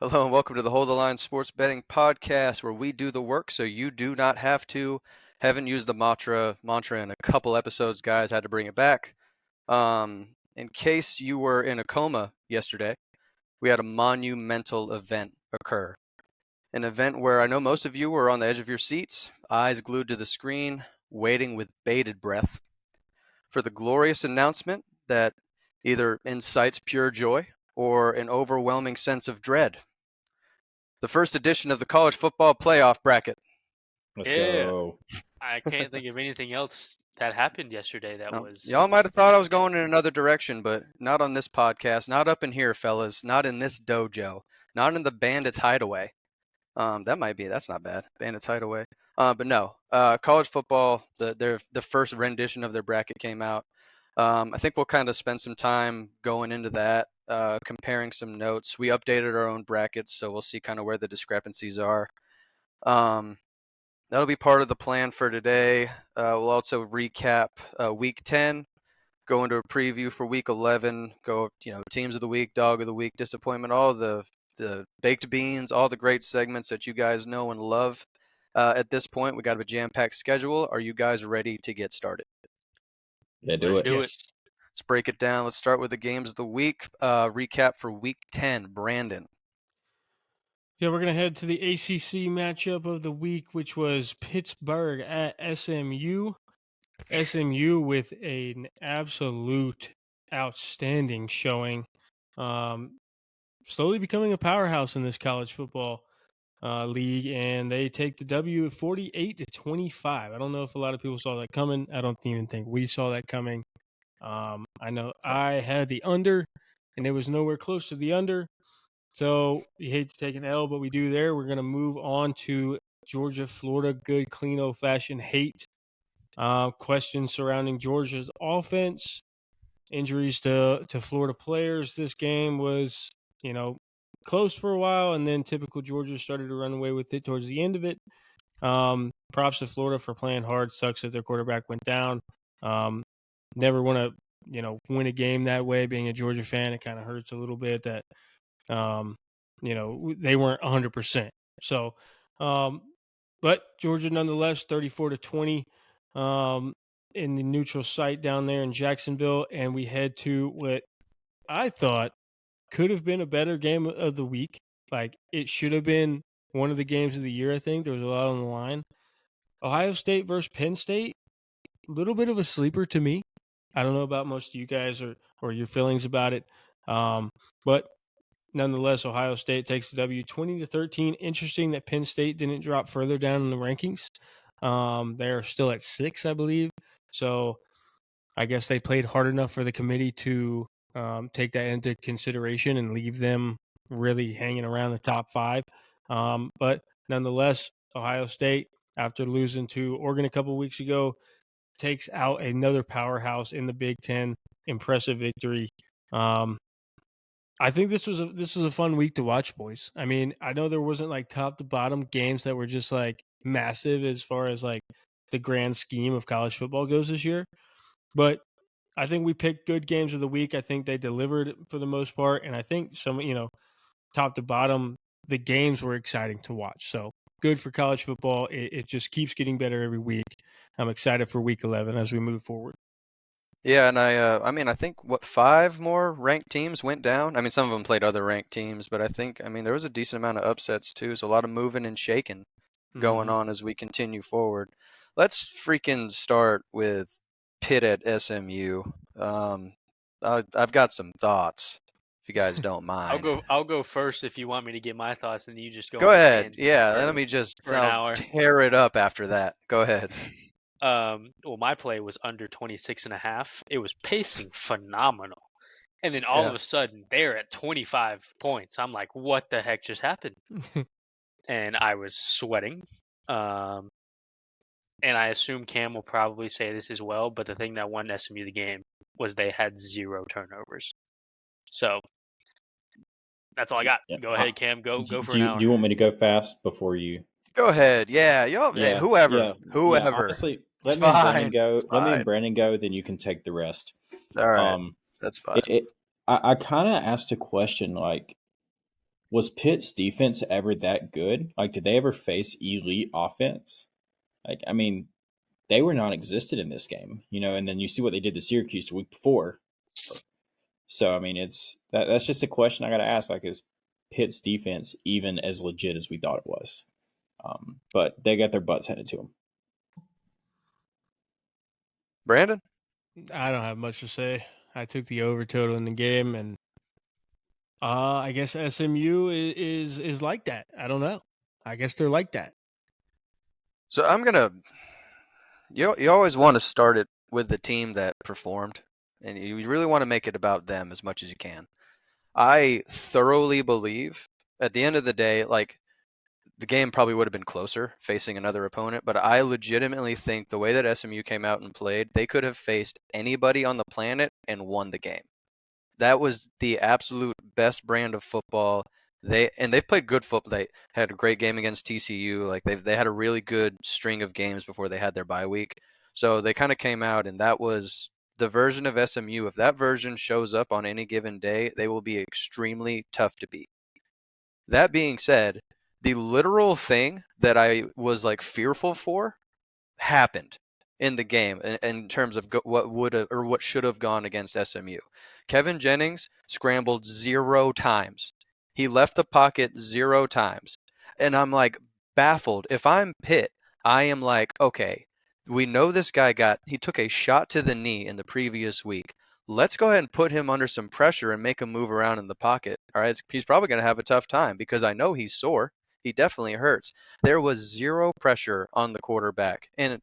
Hello and welcome to the Hold the Line Sports Betting Podcast, where we do the work so you do not have to. Haven't used the mantra in a couple episodes, guys. Had to bring it back. In case you were in a coma yesterday, we had a monumental event occur. An event where I know most of you were on the edge of your seats, eyes glued to the screen, waiting with bated breath for the glorious announcement that either incites pure joy or an overwhelming sense of dread. The first edition of the college football playoff bracket. Let's Yeah, go. I can't think of anything else that happened yesterday that Now, was y'all might have thought I was significant. going in another direction, but not on this podcast, not up in here, fellas, not in this dojo, not in the Bandits Hideaway. That's not bad. Bandits Hideaway. But no, college football, the first rendition of their bracket came out. I think we'll kind of spend some time going into that, comparing some notes. We updated our own brackets, so we'll see kind of where the discrepancies are. Um, That'll be part of the plan for today. We'll also recap week 10, go into a preview for week 11, go, teams of the week, dog of the week, disappointment, all the baked beans, all the great segments that you guys know and love. At this point, we got a jam-packed schedule. Are you guys ready to get started? Yeah, do Let's it. do it. Yes. Let's break it down. Let's start with the games of the week. Recap for week 10. Brandon. Yeah, we're going to head to the ACC matchup of the week, which was Pittsburgh at SMU. SMU with an absolute outstanding showing. Slowly becoming a powerhouse in this college football league, and they take the W 48-25. I don't know if a lot of people saw that coming. I don't even think we saw that coming. I know I had the under, and it was nowhere close to the under. So you hate to take an L, but we do there. We're going to move on to Georgia, Florida. Good, clean, old fashioned hate. Questions surrounding Georgia's offense, injuries to Florida players. This game was, close for a while, and then typical Georgia started to run away with it towards the end of it. Props to Florida for playing hard. Sucks that their quarterback went down. Never want to, win a game that way. Being a Georgia fan, it kind of hurts a little bit that they weren't 100%. So, but Georgia nonetheless 34-20 in the neutral site down there in Jacksonville, and we head to what I thought could have been a better game of the week. Like, it should have been one of the games of the year. I think there was a lot on the line. Ohio State versus Penn State, a little bit of a sleeper to me. I don't know about most of you guys or your feelings about it, but nonetheless, Ohio State takes the W 20-13. Interesting that Penn State didn't drop further down in the rankings. They are still at 6, I believe. So I guess they played hard enough for the committee to take that into consideration and leave them really hanging around the top 5. But nonetheless, Ohio State, after losing to Oregon a couple weeks ago, takes out another powerhouse in the Big Ten. Impressive victory. I think this was a fun week to watch, boys. I mean, I know there wasn't like top to bottom games that were just like massive as far as like the grand scheme of college football goes this year, but I think we picked good games of the week. I think they delivered for the most part, and I think some, top to bottom, the games were exciting to watch. So good for college football. It just keeps getting better every week. I'm excited for week 11 as we move forward. Yeah, and I think what 5 more ranked teams went down. I mean, some of them played other ranked teams, but there was a decent amount of upsets too. So a lot of moving and shaking going Mm-hmm. on as we continue forward. Let's freaking start with Pitt at SMU. I've got some thoughts, if you guys don't mind. I'll go first if you want me to get my thoughts, and you just go Go on a ahead. tangent Yeah, let me for an I'll hour. tear it up after that. Go ahead. Well, my play was under 26.5. It was pacing phenomenal. And then all of Yeah. a sudden, they're at 25 points. I'm like, what the heck just happened? And I was sweating. Um, and I assume Cam will probably say this as well, but the thing that won SMU the game was they had 0 turnovers. So that's all I got. Yeah. Go ahead, Cam. Go for Do an you, do hour. you want me to go fast before you? Go ahead. Yeah, hey, Yeah, whoever. yeah, yeah. Whoever. Honestly, It's let me and Brandon fine. go. It's Let me and fine. Brandon go. Then you can take the rest. All right. Um, That's fine. it I kind of asked a question like, was Pitt's defense ever that good? Like, did they ever face elite offense? Like, I mean, they were non-existent in this game, and then you see what they did to Syracuse the week before. So, I mean, that's just a question I got to ask. Like, is Pitt's defense even as legit as we thought it was? But they got their butts handed to them. Brandon? I don't have much to say. I took the over total in the game, and I guess SMU is like that. I don't know. I guess they're like that. So I'm gonna. You always want to start it with the team that performed, and you really want to make it about them as much as you can. I thoroughly believe, at the end of the day, like the game probably would have been closer facing another opponent, but I legitimately think the way that SMU came out and played, they could have faced anybody on the planet and won the game. That was the absolute best brand of football. They've played good football. They had a great game against TCU. Like they had a really good string of games before they had their bye week. So they kind of came out, and that was the version of SMU. If that version shows up on any given day, they will be extremely tough to beat. That being said, the literal thing that I was like fearful for happened in the game in terms of what would have or what should have gone against SMU. Kevin Jennings scrambled 0 times. He left the pocket 0 times. And I'm like baffled. If I'm Pitt, I am like, okay, we know this guy he took a shot to the knee in the previous week. Let's go ahead and put him under some pressure and make him move around in the pocket. All right, he's probably going to have a tough time because I know he's sore. He definitely hurts. There was 0 pressure on the quarterback. And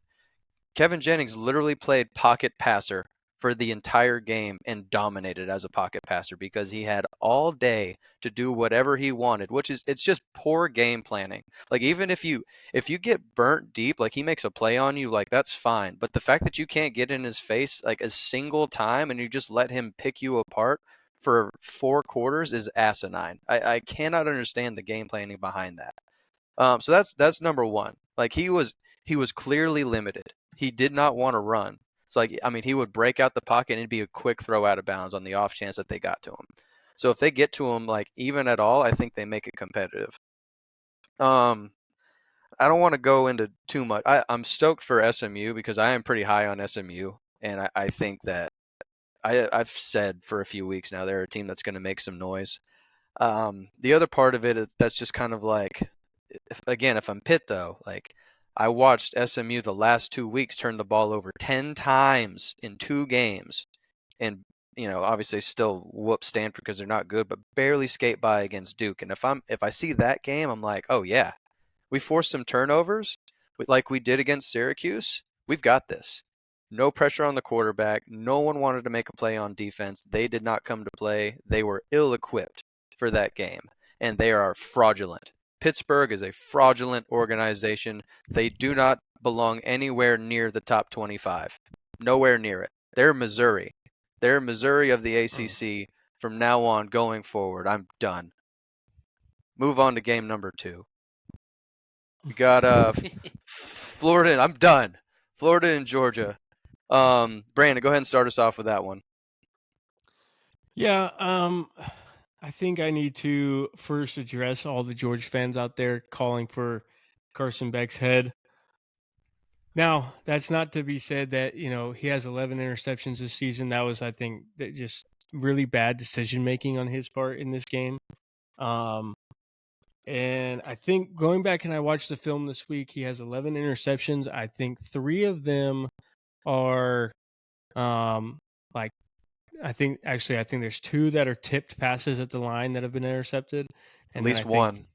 Kevin Jennings literally played pocket passer for the entire game and dominated as a pocket passer because he had all day to do whatever he wanted, it's just poor game planning. Like even if you get burnt deep, like he makes a play on you, like that's fine. But the fact that you can't get in his face like a single time and you just let him pick you apart for 4 quarters is asinine. I cannot understand the game planning behind that. So that's number one. Like he was clearly limited. He did not want to run. It's like I mean he would break out the pocket and it'd be a quick throw out of bounds on the off chance that they got to him. So if they get to him like even at all, I think they make it competitive. I don't want to go into too much. I'm stoked for SMU because I am pretty high on SMU, and I think that I've said for a few weeks now they're a team that's going to make some noise. The other part of it is that's just kind of like, if I'm Pitt though, like I watched SMU the last 2 weeks turn the ball over 10 times in 2 games, and obviously still whoop Stanford because they're not good, but barely skate by against Duke. And if I see that game, I'm like, oh yeah, we forced some turnovers like we did against Syracuse. We've got this. No pressure on the quarterback. No one wanted to make a play on defense. They did not come to play. They were ill-equipped for that game, and they are fraudulent. Pittsburgh is a fraudulent organization. They do not belong anywhere near the top 25. Nowhere near it. They're Missouri. They're Missouri of the ACC from now on going forward. I'm done. Move on to game number 2. We got Florida. I'm done. Florida and Georgia. Brandon, go ahead and start us off with that one. Yeah, I think I need to first address all the George fans out there calling for Carson Beck's head. Now, that's not to be said that, he has 11 interceptions this season. That was, I think, just really bad decision making on his part in this game. And I think going back and I watched the film this week, he has 11 interceptions. I think 3 of them are like I think there's 2 that are tipped passes at the line that have been intercepted, and At least one.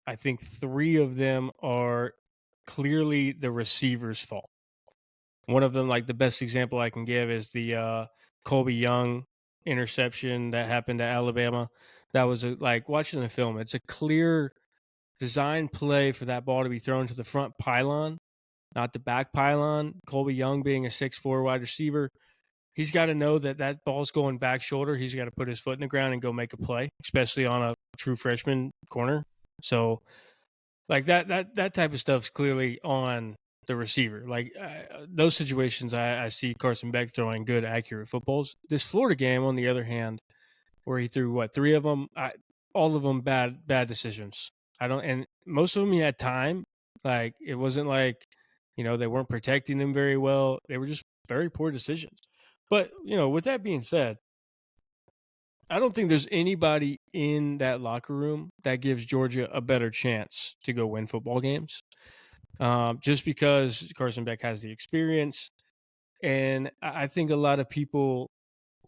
I think 3 of them are clearly the receiver's fault. One of them, like the best example I can give, is the Colby Young interception that happened at Alabama. That was like watching the film. It's a clear design play for that ball to be thrown to the front pylon, not the back pylon. Colby Young being a 6'4" wide receiver, he's got to know that ball's going back shoulder. He's got to put his foot in the ground and go make a play, especially on a true freshman corner. So, like that type of stuff's clearly on the receiver. Like those situations, I see Carson Beck throwing good, accurate footballs. This Florida game, on the other hand, where he threw 3 of them, all of them bad decisions. And most of them he had time. Like it wasn't like, they weren't protecting him very well. They were just very poor decisions. But, with that being said, I don't think there's anybody in that locker room that gives Georgia a better chance to go win football games. Just because Carson Beck has the experience. And I think a lot of people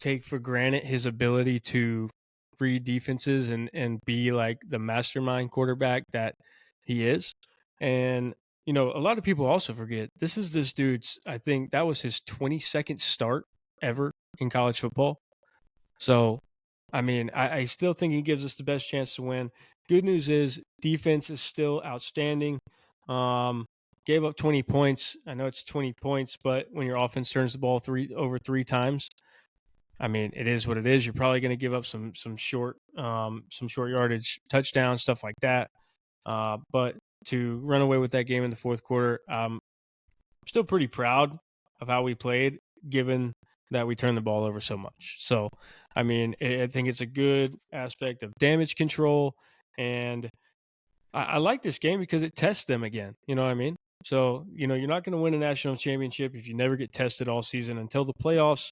take for granted his ability to read defenses and be like the mastermind quarterback that he is. And, a lot of people also forget this dude's, I think that was his 22nd start ever in college football. So, I mean, I still think he gives us the best chance to win. Good news is defense is still outstanding. Gave up 20 points. I know it's 20 points, but when your offense turns the ball over three times, I mean, it is what it is. You're probably going to give up some short yardage touchdowns, stuff like that. But to run away with that game in the fourth quarter, I'm still pretty proud of how we played, given that we turned the ball over so much. So, I mean, I think it's a good aspect of damage control, and I like this game because it tests them again. You know what I mean? So, you're not going to win a national championship if you never get tested all season until the playoffs.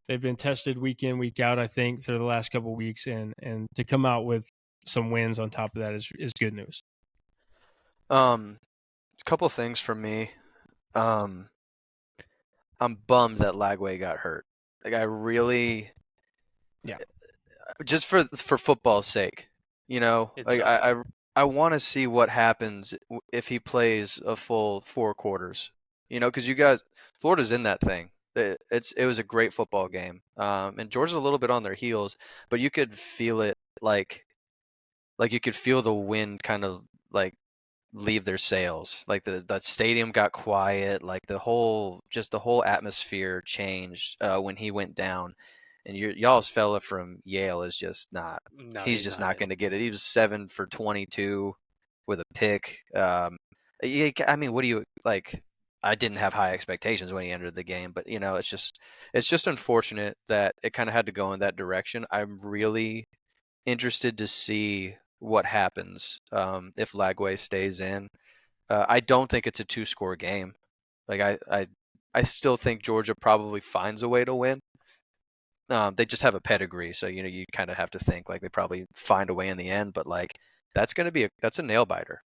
They've been tested week in, week out, I think, through the last couple of weeks, and to come out with some wins on top of that is good news. A couple things from me. I'm bummed that Lagway got hurt. Like I really, Yeah. just for football's sake, It like sucks. I want to see what happens if he plays a full 4 quarters. Because you guys, Florida's in that thing. It was a great football game. And Georgia's a little bit on their heels, but you could feel it like you could feel the wind kind of like leave their sails. Like the stadium got quiet. Like the whole atmosphere changed when he went down. And y'all's fella from Yale is just not. No, He's he's just not not it. going to get it. He was 7 for 22 with a pick. I mean, what do you like? I didn't have high expectations when he entered the game, but it's just unfortunate that it kind of had to go in that direction. I'm really interested to see what happens if Lagway stays in. I don't think it's a 2-score game. Like I still think Georgia probably finds a way to win. They just have a pedigree, so you kind of have to think like they probably find a way in the end. But like that's a nail biter.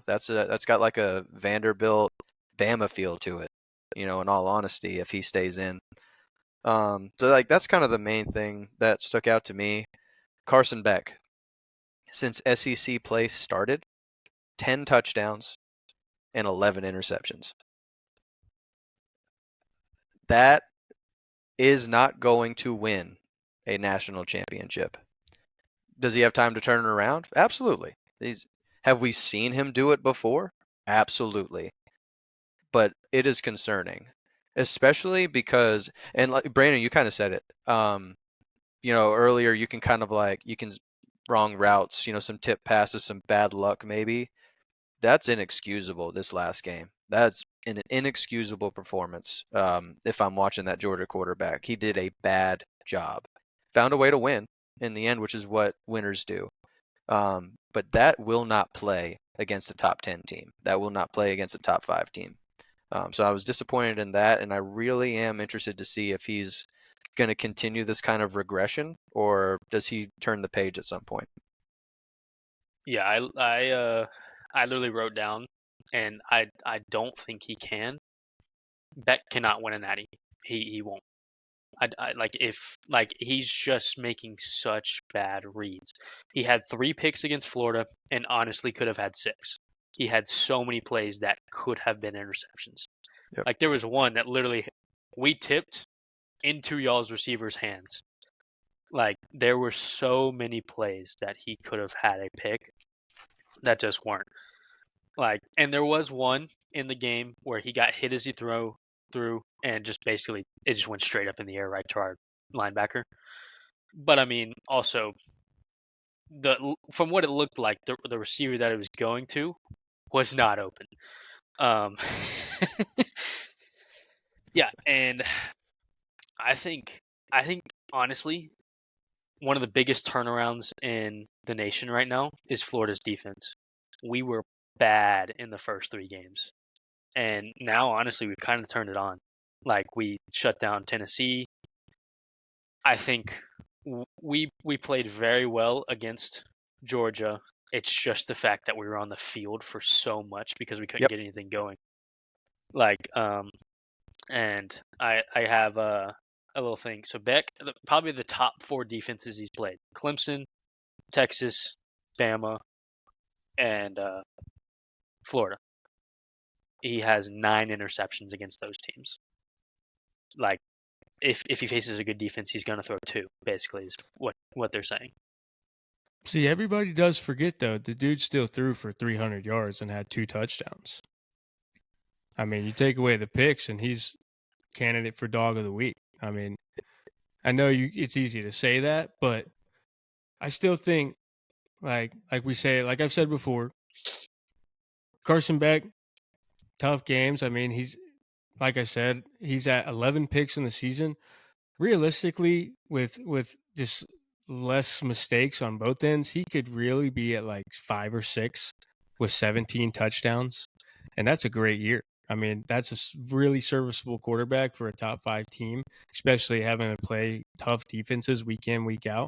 That's got like a Vanderbilt Bama feel to it. In all honesty, if he stays in. So like that's kind of the main thing that stuck out to me. Carson Beck, since SEC play started, 10 touchdowns and 11 interceptions. That is not going to win a national championship. Does he have time to turn it around? Absolutely. Have we seen him do it before? Absolutely. But it is concerning, especially because, and like Brandon, you kind of said it. Earlier you can kind of like wrong routes, some tip passes, some bad luck maybe. That's inexcusable this last game. That's an inexcusable performance. If I'm watching that Georgia quarterback, he did a bad job. Found a way to win in the end, which is what winners do. But that will not play against a top 10 team. That will not play against a top 5 team. So I was disappointed in that, and I really am interested to see if he's going to continue this kind of regression, or does he turn the page at some point? Yeah, I literally wrote down, and I don't think he can. Beck cannot win a natty. He won't. I like if like he's just making such bad reads. He had 3 picks against Florida, and honestly could have had 6. He had so many plays that could have been interceptions. Yep. Like there was one that literally we tipped into y'all's receivers' hands. Like there were so many plays that he could have had a pick that just weren't. Like, and there was one in the game where he got hit as he through, and just basically it just went straight up in the air right to our linebacker. But I mean, also from what it looked like, the receiver that it was going to was not open. Um, yeah, and I think honestly, one of the biggest turnarounds in the nation right now is Florida's defense. We were bad in the first 3 games. And now, honestly, we've kind of turned it on. Like, we shut down Tennessee. I think we played very well against Georgia. It's just the fact that we were on the field for so much because we couldn't Yep. get anything going. Like, and I have a little thing. So Beck, probably the top 4 defenses he's played: Clemson, Texas, Bama, and Florida. He has 9 interceptions against those teams. Like, if he faces a good defense, he's going to throw 2. Basically, is what they're saying. See, everybody does forget though, the dude still threw for 300 yards and had 2 touchdowns. I mean, you take away the picks, and he's candidate for dog of the week. I mean, I know it's easy to say that, but I still think, like we say, like I've said before, Carson Beck, tough games. I mean, he's, like I said, he's at 11 picks in the season. Realistically, with just less mistakes on both ends, he could really be at like 5 or 6 with 17 touchdowns, and that's a great year. I mean, that's a really serviceable quarterback for a top 5 team, especially having to play tough defenses week in, week out.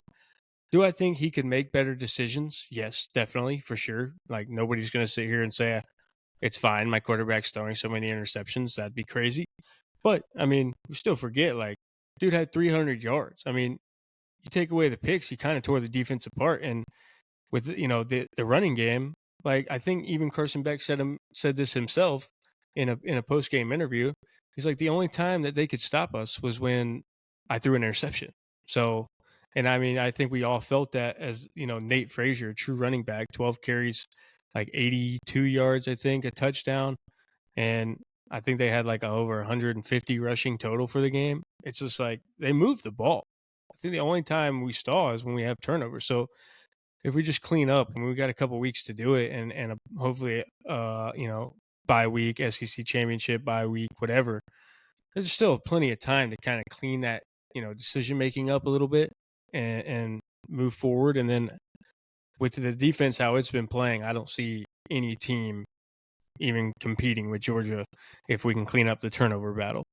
Do I think he could make better decisions? Yes, definitely, for sure. Like, nobody's going to sit here and say, it's fine, my quarterback's throwing so many interceptions. That'd be crazy. But, I mean, we still forget, like, dude had 300 yards. I mean, you take away the picks, he kind of tore the defense apart. And with, the running game, like, I think even Carson Beck said this himself in a post game interview. He's like, the only time that they could stop us was when I threw an interception. So, and I mean, I think we all felt that as, Nate Frazier, a true running back, 12 carries, like 82 yards, I think, a touchdown. And I think they had like over 150 rushing total for the game. It's just like they moved the ball. I think the only time we stall is when we have turnovers. So if we just clean up, and we got a couple weeks to do it, and hopefully, bye week, SEC championship bye week, whatever, there's still plenty of time to kind of clean that, decision making up a little bit and move forward. And then with the defense, how it's been playing, I don't see any team even competing with Georgia if we can clean up the turnover battle.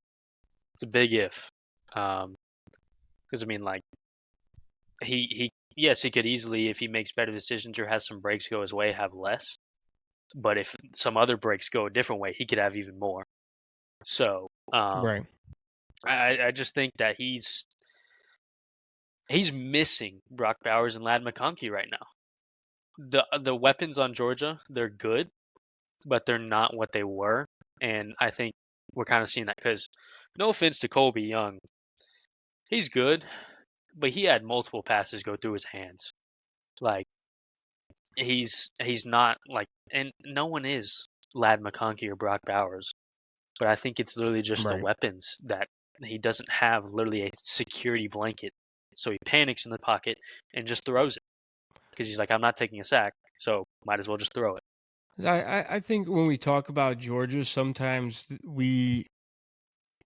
It's a big if, because I mean, like, yes, he could easily, if he makes better decisions or has some breaks go his way, have less. But if some other breaks go a different way, he could have even more. So, Right. I just think that he's missing Brock Bowers and Lad McConkey right now. The weapons on Georgia, they're good, but they're not what they were. And I think we're kind of seeing that because, no offense to Colby Young, he's good, but he had multiple passes go through his hands. Like, he's not like, and no one is Lad McConkey or Brock Bowers, but I think it's literally just the Right. weapons that he doesn't have literally a security blanket. So he panics in the pocket and just throws it because he's like, I'm not taking a sack, so might as well just throw it. I think when we talk about Georgia, sometimes we,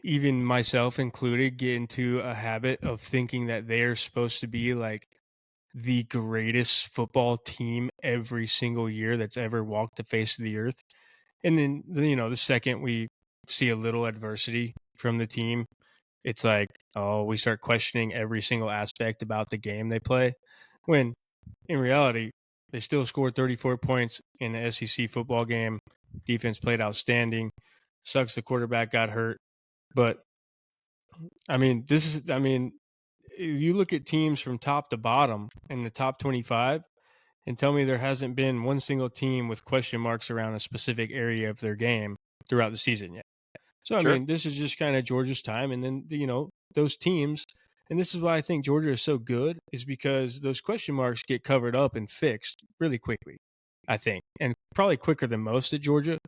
even myself included, get into a habit of thinking that they're supposed to be like the greatest football team every single year that's ever walked the face of the earth. And then, the second we see a little adversity from the team, it's like, oh, we start questioning every single aspect about the game they play. When in reality, they still scored 34 points in the SEC football game. Defense played outstanding. Sucks the quarterback got hurt. But I mean, you look at teams from top to bottom in the top 25 and tell me there hasn't been one single team with question marks around a specific area of their game throughout the season yet. So, I Sure. mean, this is just kind of Georgia's time. And then, those teams, and this is why I think Georgia is so good, is because those question marks get covered up and fixed really quickly, I think, and probably quicker than most at Georgia.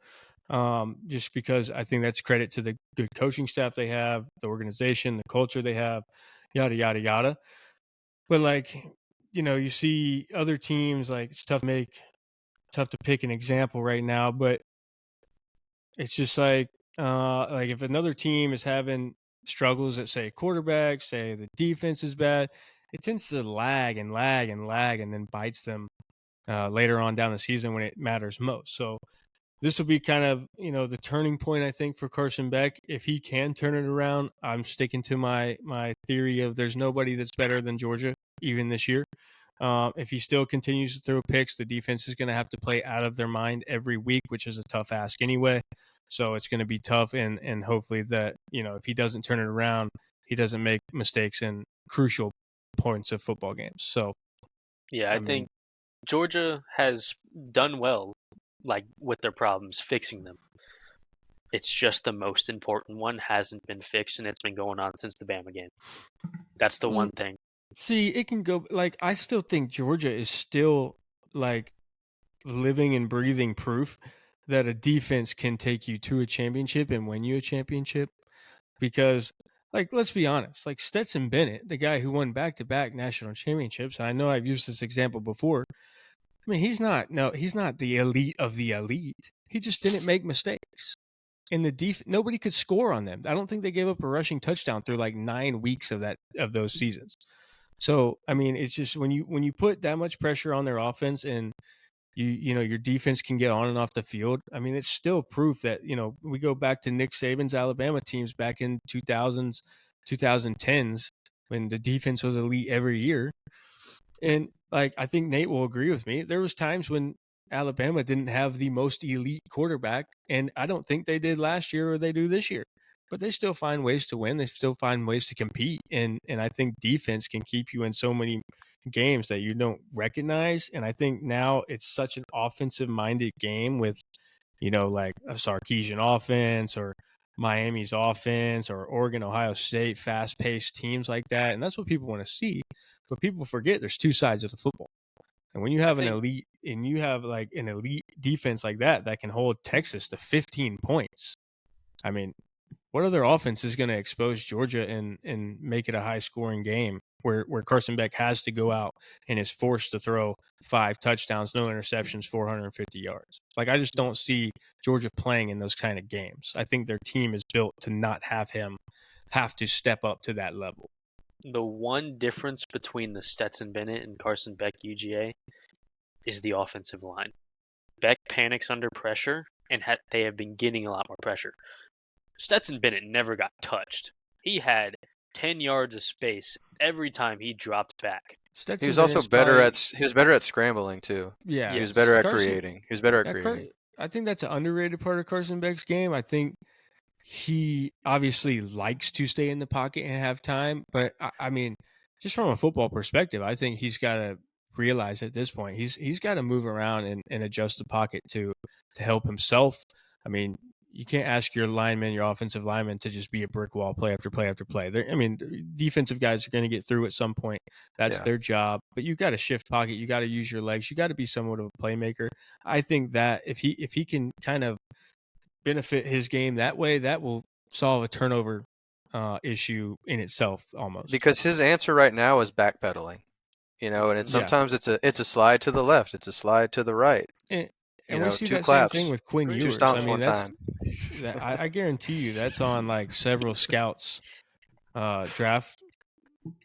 Just because I think that's credit to the good coaching staff they have, the organization, the culture they have, yada, yada, yada. But like, you see other teams, like, it's tough to pick an example right now, but it's just like if another team is having struggles at, say, quarterback, say the defense is bad, it tends to lag and lag and lag, and then bites them later on down the season when it matters most. So this will be kind of, the turning point, I think, for Carson Beck. If he can turn it around, I'm sticking to my theory of there's nobody that's better than Georgia, even this year. If he still continues to throw picks, the defense is going to have to play out of their mind every week, which is a tough ask anyway. So it's going to be tough, and hopefully that, if he doesn't turn it around, he doesn't make mistakes in crucial points of football games. So, Yeah, I think Georgia has done well, like with their problems, fixing them. It's just the most important one hasn't been fixed, and it's been going on since the Bama game. That's the one thing. See, it can go, like, I still think Georgia is still, like, living and breathing proof that a defense can take you to a championship and win you a championship. Because, like, let's be honest, like Stetson Bennett, the guy who won back-to-back national championships, and I know I've used this example before. I mean, he's not the elite of the elite. He just didn't make mistakes. And nobody could score on them. I don't think they gave up a rushing touchdown through like 9 weeks of those seasons. So, I mean, it's just when you put that much pressure on their offense, and your defense can get on and off the field. I mean, it's still proof that, we go back to Nick Saban's Alabama teams back in 2000s, 2010s, when the defense was elite every year. And, like, I think Nate will agree with me. There was times when Alabama didn't have the most elite quarterback, and I don't think they did last year or they do this year. But they still find ways to win. They still find ways to compete. And I think defense can keep you in so many games that you don't recognize. And I think now it's such an offensive-minded game with, like a Sarkisian offense or Miami's offense or Oregon, Ohio State, fast-paced teams like that. And that's what people want to see. But people forget there's two sides of the football. And when you have an elite defense like that can hold Texas to 15 points, I mean, what other offense is going to expose Georgia and make it a high-scoring game where Carson Beck has to go out and is forced to throw 5 touchdowns, no interceptions, 450 yards? Like, I just don't see Georgia playing in those kind of games. I think their team is built to not have him have to step up to that level. The one difference between the Stetson Bennett and Carson Beck UGA is the offensive line. Beck panics under pressure, and they have been getting a lot more pressure. Stetson Bennett never got touched. He had 10 yards of space every time he dropped back. He was also better at scrambling too. Yeah, he was better at creating. He was better at creating. I think that's an underrated part of Carson Beck's game. I think he obviously likes to stay in the pocket and have time, but I mean, just from a football perspective, I think he's got to realize at this point he's got to move around and adjust the pocket to help himself. I mean, you can't ask your offensive lineman, to just be a brick wall play after play after play. Defensive guys are going to get through at some point. That's their job. But you got to shift pocket. You got to use your legs. You got to be somewhat of a playmaker. I think that if he can kind of benefit his game that way, that will solve a turnover issue in itself almost. Because his answer right now is backpedaling. And sometimes it's a slide to the left, it's a slide to the right. And we see two that claps, same thing with Quinn Ewers. 2 stomps one time. I guarantee you that's on like several scouts' draft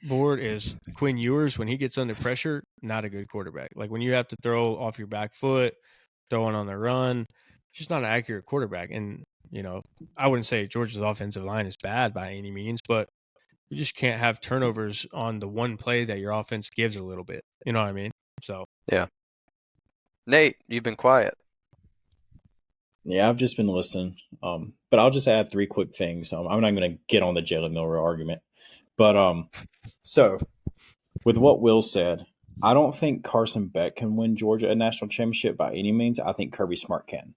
board is Quinn Ewers. When he gets under pressure, not a good quarterback. Like when you have to throw off your back foot, throwing on the run, just not an accurate quarterback. And, I wouldn't say Georgia's offensive line is bad by any means, but you just can't have turnovers on the one play that your offense gives a little bit. You know what I mean? So yeah. Nate, you've been quiet. Yeah, I've just been listening. But I'll just add 3 quick things. I'm not going to get on the Jalen Milroe argument. But so with what Will said, I don't think Carson Beck can win Georgia a national championship by any means. I think Kirby Smart can.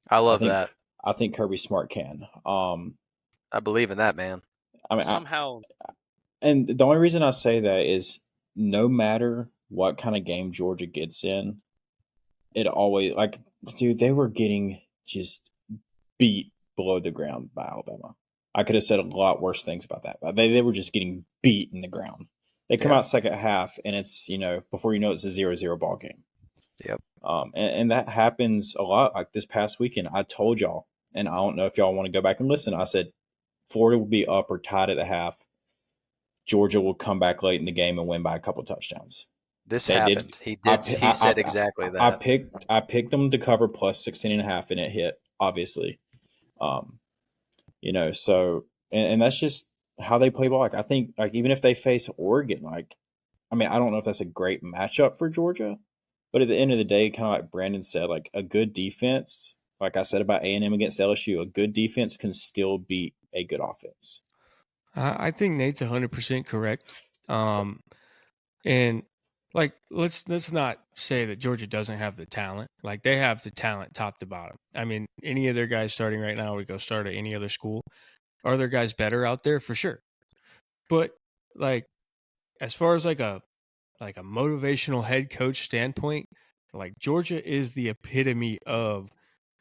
I love that. I think Kirby Smart can. I believe in that, man. I mean, somehow. And the only reason I say that is no matter what kind of game Georgia gets in, it always, like, dude, they were getting just beat below the ground by Alabama. I could have said a lot worse things about that, but they were just getting beat in the ground. They come out second half, and it's, before you know it's a 0-0 ball game. Yep. And that happens a lot. Like this past weekend, I told y'all, and I don't know if y'all want to go back and listen, I said Florida will be up or tied at the half. Georgia will come back late in the game and win by a couple touchdowns. This They did. happened. He did. He said exactly that. I picked them to cover plus 16.5, and it hit, obviously. So and that's just how they play ball. Like, I think, like, even if they face Oregon, like, I mean, I don't know if that's a great matchup for Georgia, but at the end of the day, kind of like Brandon said, like, a good defense, like I said about A&M against LSU, a good defense can still beat a good offense. I think Nate's 100% correct. And like, let's not say that Georgia doesn't have the talent. Like, they have the talent top to bottom. I mean, any of their guys starting right now would go start at any other school. Are there guys better out there? For sure. But like, as far as like a motivational head coach standpoint, like, Georgia is the epitome of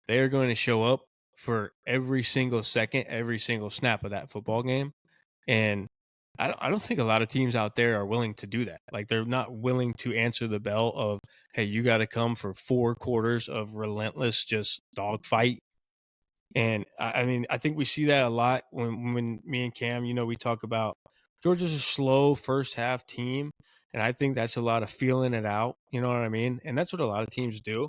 they're going to show up for every single second, every single snap of that football game. And I don't think a lot of teams out there are willing to do that. Like, they're not willing to answer the bell of, hey, you got to come for 4 quarters of relentless just dogfight. And I mean, I think we see that a lot when me and Cam, we talk about Georgia's a slow first half team. And I think that's a lot of feeling it out. You know what I mean? And that's what a lot of teams do.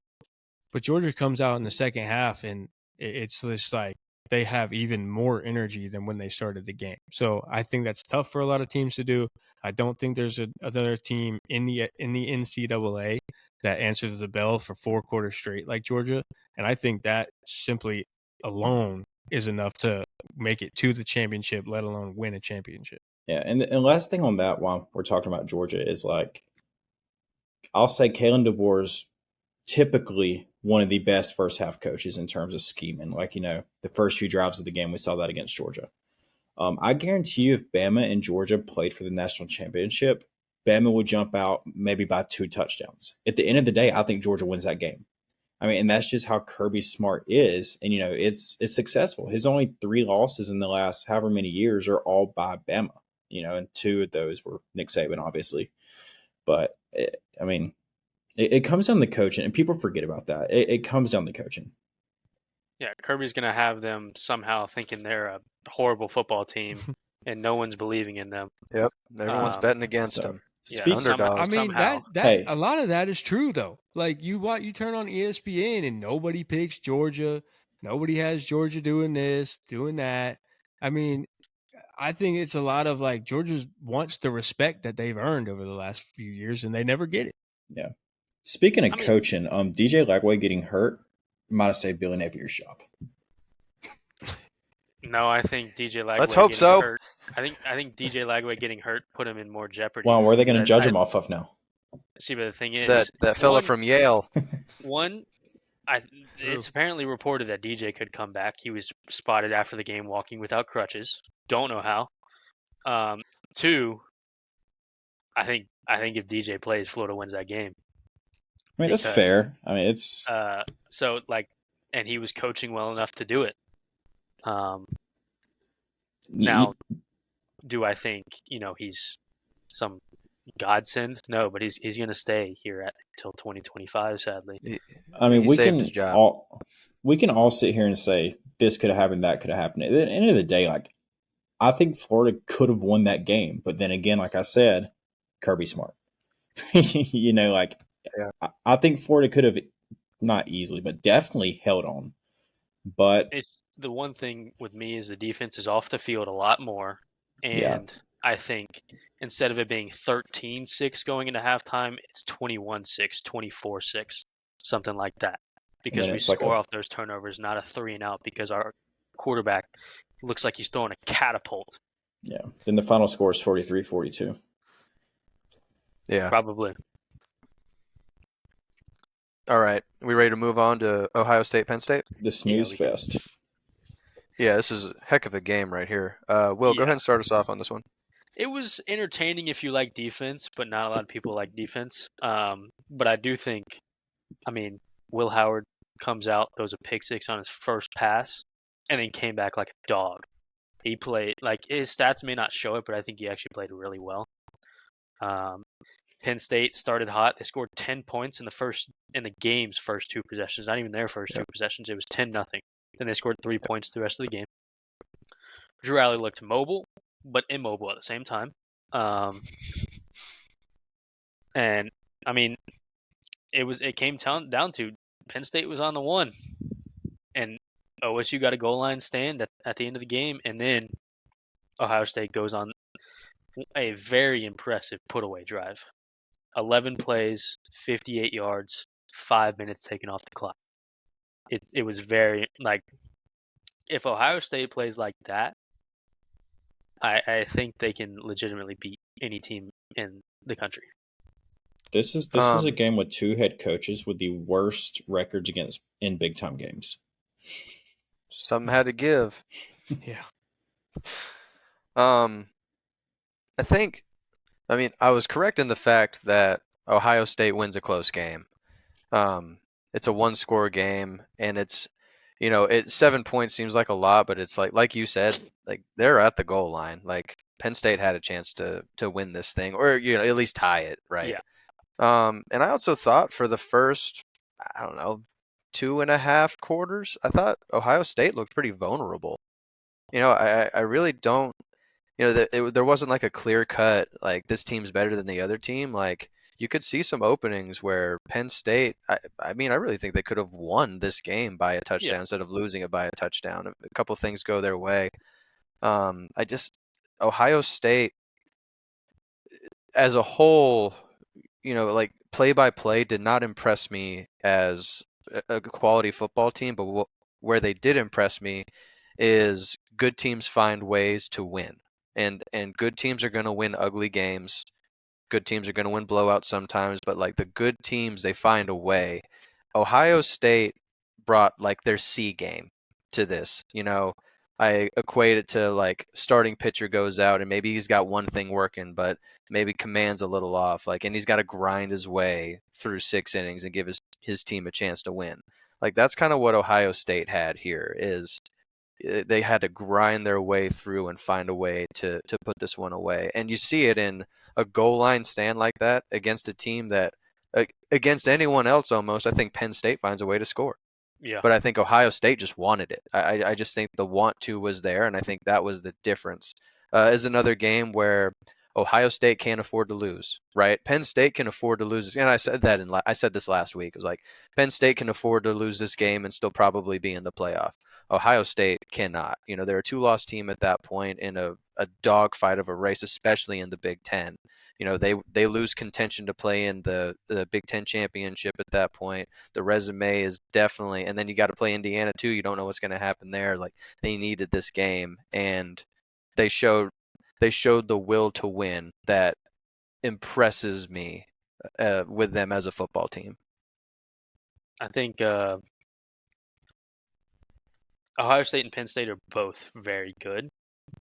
But Georgia comes out in the second half, and it's just like they have even more energy than when they started the game. So I think that's tough for a lot of teams to do. I don't think there's another team in the NCAA that answers the bell for 4 quarters straight like Georgia. And I think that simply alone is enough to make it to the championship, let alone win a championship. Yeah, and the last thing on that while we're talking about Georgia is, like, I'll say Kalen DeBoer is typically one of the best first half coaches in terms of scheming. Like, the first few drives of the game, we saw that against Georgia. I guarantee you, if Bama and Georgia played for the national championship, Bama would jump out maybe by 2 touchdowns. At the end of the day, I think Georgia wins that game. I mean, and that's just how Kirby Smart is. And, it's successful. His only 3 losses in the last however many years are all by Bama, and 2 of those were Nick Saban, obviously. But, it comes down to coaching, and people forget about that. It comes down to coaching. Yeah, Kirby's going to have them somehow thinking they're a horrible football team, and no one's believing in them. Yep, everyone's betting against them. Speaking, underdogs. I mean, somehow. A lot of that is true, though. Like, you turn on ESPN and nobody picks Georgia. Nobody has Georgia doing this, doing that. I mean, I think it's a lot of, like, Georgia wants the respect that they've earned over the last few years, and they never get it. Yeah. Speaking of coaching, DJ Lagway getting hurt might have saved Billy Napier's job. No, I think DJ Lagway. Let's hope so. Hurt, I think DJ Lagway getting hurt put him in more jeopardy. Well, where are they going to judge him off of now? See, but the thing is, that fella from Yale. It's apparently reported that DJ could come back. He was spotted after the game walking without crutches. Don't know how. 2, I think if DJ plays, Florida wins that game. I mean, that's fair. I mean, it's so, like, and he was coaching well enough to do it. Now, do I think he's some godsend? No, but he's going to stay here until 2025. Sadly, I mean, we can all sit here and say this could have happened, that could have happened. At the end of the day, like, I think Florida could have won that game, but then again, like I said, Kirby Smart. I think Florida could have not easily, but definitely held on. But it's the one thing with me is the defense is off the field a lot more, and I think instead of it being 13-6 going into halftime, it's 21-6, 24-6, something like that, because we score off those turnovers, not a 3-and-out, because our quarterback looks like he's throwing a catapult. Yeah. Then the final score is 43-42. Yeah. Probably. All right. We ready to move on to Ohio State, Penn State? The snooze fest. Yeah, this is a heck of a game right here. Will, go ahead and start us off on this one. It was entertaining if you like defense, but not a lot of people like defense. But I do think, Will Howard comes out, throws a pick 6 on his first pass, and then came back like a dog. He played, like, his stats may not show it, but I think he actually played really well. Penn State started hot. They scored 10 points in the game's first 2 possessions. Not even their first 2 possessions. It was 10-0. Then they scored 3 points the rest of the game. Drew Allen looked mobile, but immobile at the same time. And I mean, it came down to Penn State was on the one, and OSU got a goal line stand at the end of the game, and then Ohio State goes on a very impressive put-away drive. 11 plays, 58 yards, 5 minutes taken off the clock. It was very, like, if Ohio State plays like that, I think they can legitimately beat any team in the country. This was a game with two head coaches with the worst records against in big time games. Something had to give. Yeah. I mean, I was correct in the fact that Ohio State wins a close game. It's a one-score game, and it's, 7 points seems like a lot, but it's like you said, like they're at the goal line. Like Penn State had a chance to win this thing, or at least tie it, right? Yeah. And I also thought for the first, I don't know, 2.5 quarters, I thought Ohio State looked pretty vulnerable. I really don't. There wasn't like a clear cut, like this team's better than the other team. Like you could see some openings where Penn State, I mean, I really think they could have won this game by a touchdown instead of losing it by a touchdown. A couple things go their way. Ohio State as a whole, like play by play did not impress me as a quality football team, but where they did impress me is good teams find ways to win. And good teams are going to win ugly games. Good teams are going to win blowouts sometimes, but like the good teams, they find a way. Ohio State brought like their C game to this. I equate it to like starting pitcher goes out and maybe he's got one thing working, but maybe command's a little off. Like, and he's got to grind his way through 6 innings and give his team a chance to win. Like that's kind of what Ohio State had here is they had to grind their way through and find a way to put this one away. And you see it in a goal line stand like that against a team that, against anyone else almost, I think Penn State finds a way to score. Yeah. But I think Ohio State just wanted it. I just think the want to was there, and I think that was the difference. Is another game where Ohio State can't afford to lose, right? Penn State can afford to lose, and I said that I said this last week. It was like Penn State can afford to lose this game and still probably be in the playoff. Ohio State cannot. They're a two-loss team at that point in a dogfight of a race, especially in the Big Ten. They lose contention to play in the Big Ten championship at that point. The resume is definitely, and then you got to play Indiana too. You don't know what's going to happen there. Like they needed this game, and they showed the will to win that impresses me with them as a football team. I think Ohio State and Penn State are both very good,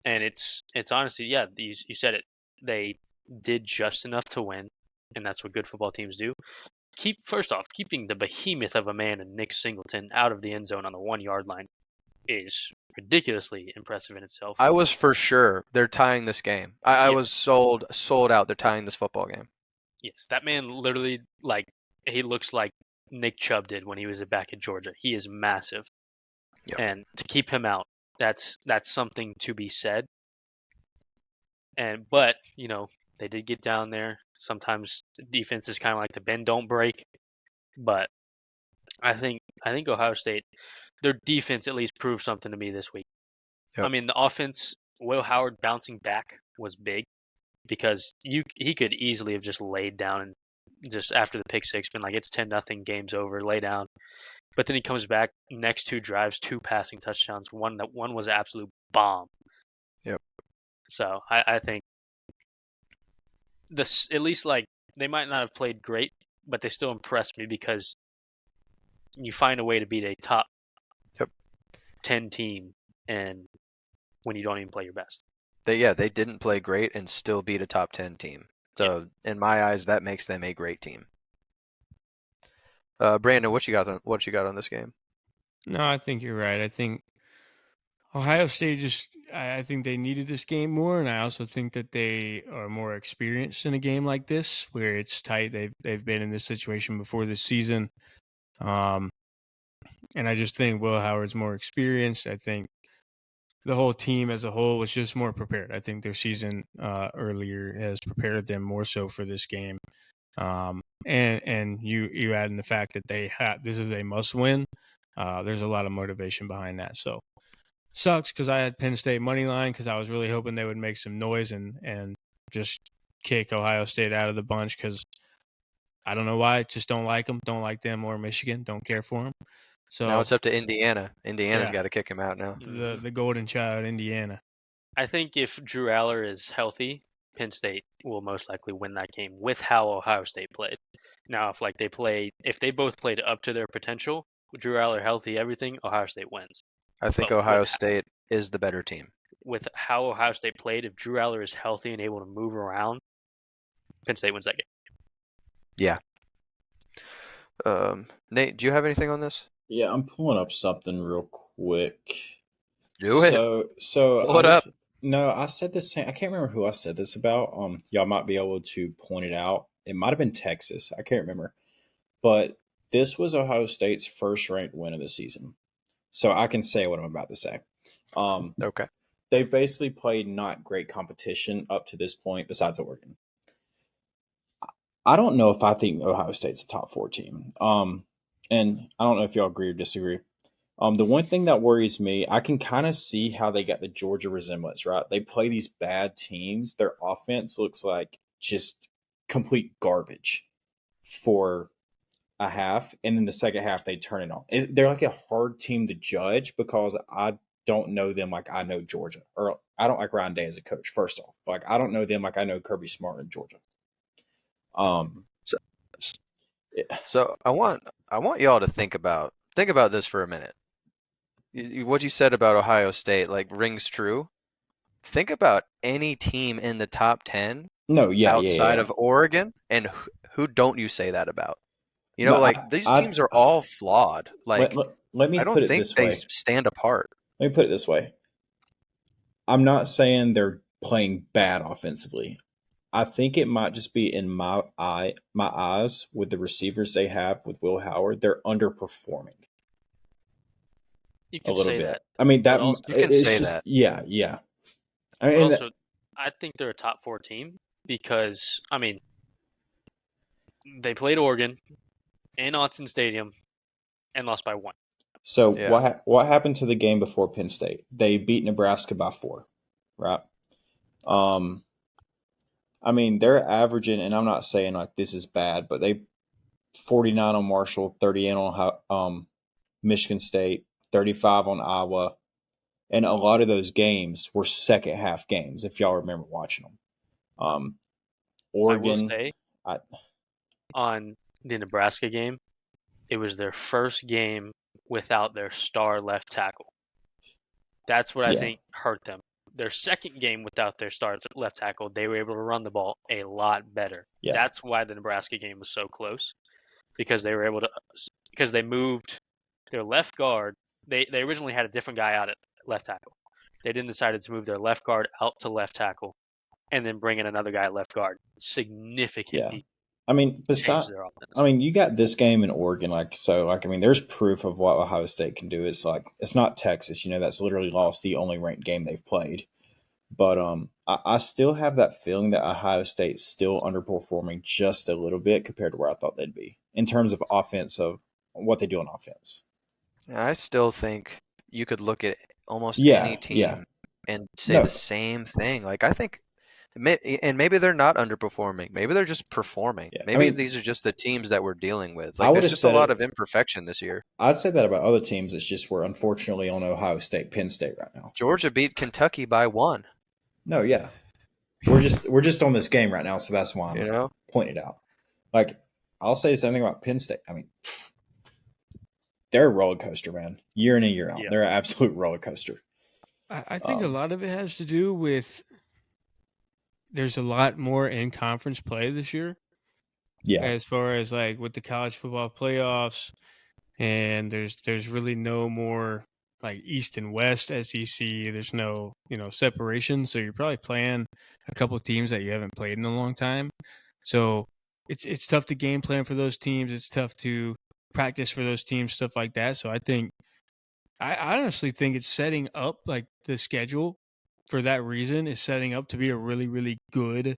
and it's honestly, yeah, you said it. They did just enough to win, and that's what good football teams do. First off, keeping the behemoth of a man and Nick Singleton out of the end zone on the 1 yard line is ridiculously impressive in itself. I was for sure they're tying this game. I was sold out. They're tying this football game. Yes, that man literally, like, he looks like Nick Chubb did when he was back at Georgia. He is massive. Yep. And to keep him out, that's something to be said. But they did get down there. Sometimes defense is kind of like the bend don't break. But I think Ohio State, their defense at least proved something to me this week. Yep. I mean, the offense, Will Howard bouncing back was big because he could easily have just laid down and just after the pick six been like, it's 10-0, game's over, lay down. But then he comes back, next 2 drives, 2 passing touchdowns. One was an absolute bomb. Yep. So I think this, at least, like, they might not have played great, but they still impressed me because you find a way to beat a top 10 team, and when you don't even play your best. They didn't play great and still beat a top 10 team. So in my eyes, that makes them a great team. Brandon, what you got on this game? No, I think you're right. I think Ohio State I think they needed this game more, and I also think that they are more experienced in a game like this where it's tight. They've been in this situation before this season, and I just think Will Howard's more experienced. I think the whole team as a whole was just more prepared. I think their season earlier has prepared them more so for this game. And you add in the fact that this is a must win. There's a lot of motivation behind that. So sucks because I had Penn State money line because I was really hoping they would make some noise and just kick Ohio State out of the bunch because I don't know why. Just don't like them. Don't like them or Michigan. Don't care for them. So Now it's up to Indiana. Indiana's Yeah. got to kick him out now. the golden child, Indiana. I think if Drew Aller is healthy, Penn State will most likely win that game with how Ohio State played. Now, if they both played up to their potential, with Drew Aller healthy, everything, Ohio State wins. I think But Ohio State is the better team. With how Ohio State played, if Drew Aller is healthy and able to move around, Penn State wins that game. Yeah. Nate, do you have anything on this? Yeah, I'm pulling up something real quick. Do it. So Pull it up. No, I said the same. I can't remember who I said this about. Y'all might be able to point it out. It might have been Texas. I can't remember, but this was Ohio State's first ranked win of the season. So I can say what I'm about to say. Okay. They've basically played not great competition up to this point, besides Oregon. I don't know if I think Ohio State's a top 4 team. And I don't know if y'all agree or disagree. The one thing that worries me, I can kind of see how they got the Georgia resemblance, right? They play these bad teams. Their offense looks like just complete garbage for a half, and then the second half they turn it on. They're like a hard team to judge because I don't know them like I know Georgia, or I don't like Ryan Day as a coach. First off, like I don't know them like I know Kirby Smart in Georgia. So I want y'all to think about this for a minute. What you said about Ohio State like rings true. Think about any team in the top 10 No, yeah, outside yeah. of Oregon, and who don't you say that about? You know, No, like these teams are all flawed. Like let me I put don't it think this they way. stand apart. Let me put it this way. I'm not saying they're playing bad offensively. I think it might just be in my eyes with the receivers they have with Will Howard, they're underperforming You a can little say bit. that. I mean, that But also- You can it's say just that. yeah. I But mean, also, I think they're a top 4 team because, I mean, they played Oregon in Autzen Stadium and lost by 1. so Yeah. what happened to the game before Penn State? They beat Nebraska by 4, right? I mean, they're averaging, and I'm not saying like this is bad, but they 49 on Marshall, 38 on Michigan State, 35 on Iowa, and a lot of those games were second half games. If y'all remember watching them, Oregon, I will say, on the Nebraska game, it was their first game without their star left tackle. That's what I Yeah. think hurt them. Their second game without their star left tackle, they were able to run the ball a lot better. Yeah. That's why the Nebraska game was so close, because they were able to, because they moved their left guard. They originally had a different guy out at left tackle. They then decided to move their left guard out to left tackle, and then bring in another guy at left guard. Significantly I mean, changed their offense. I mean, you got this game in Oregon, I mean, there's proof of what Ohio State can do. It's like it's not Texas, that's literally lost the only ranked game they've played. But I still have that feeling that Ohio State's still underperforming just a little bit compared to where I thought they'd be in terms of offense of what they do on offense. I still think you could look at almost Yeah, any team yeah. and say No. the same thing. Like I think, and maybe they're not underperforming. Maybe they're just performing. Yeah, I Maybe mean- these are just the teams that we're dealing with. I Like would've there's just a said lot it- of imperfection this year. I'd say that about other teams. It's just we're unfortunately on Ohio State, Penn State right now. Georgia beat Kentucky by 1. No, yeah. We're just on this game right now, so that's why I'm You know, pointing it out. Like, I'll say something about Penn State. I mean, they're a roller coaster, man. Year in and year out. Yeah. They're an absolute roller coaster. I think a lot of it has to do with there's a lot more in conference play this year. Yeah. As far as like with the college football playoffs, and there's really no more like East and West SEC. There's no separation, so you're probably playing a couple of teams that you haven't played in a long time. So it's tough to game plan for those teams. It's tough to practice for those teams, stuff like that. So I think I honestly think it's setting up like the schedule for that reason is setting up to be a really, really good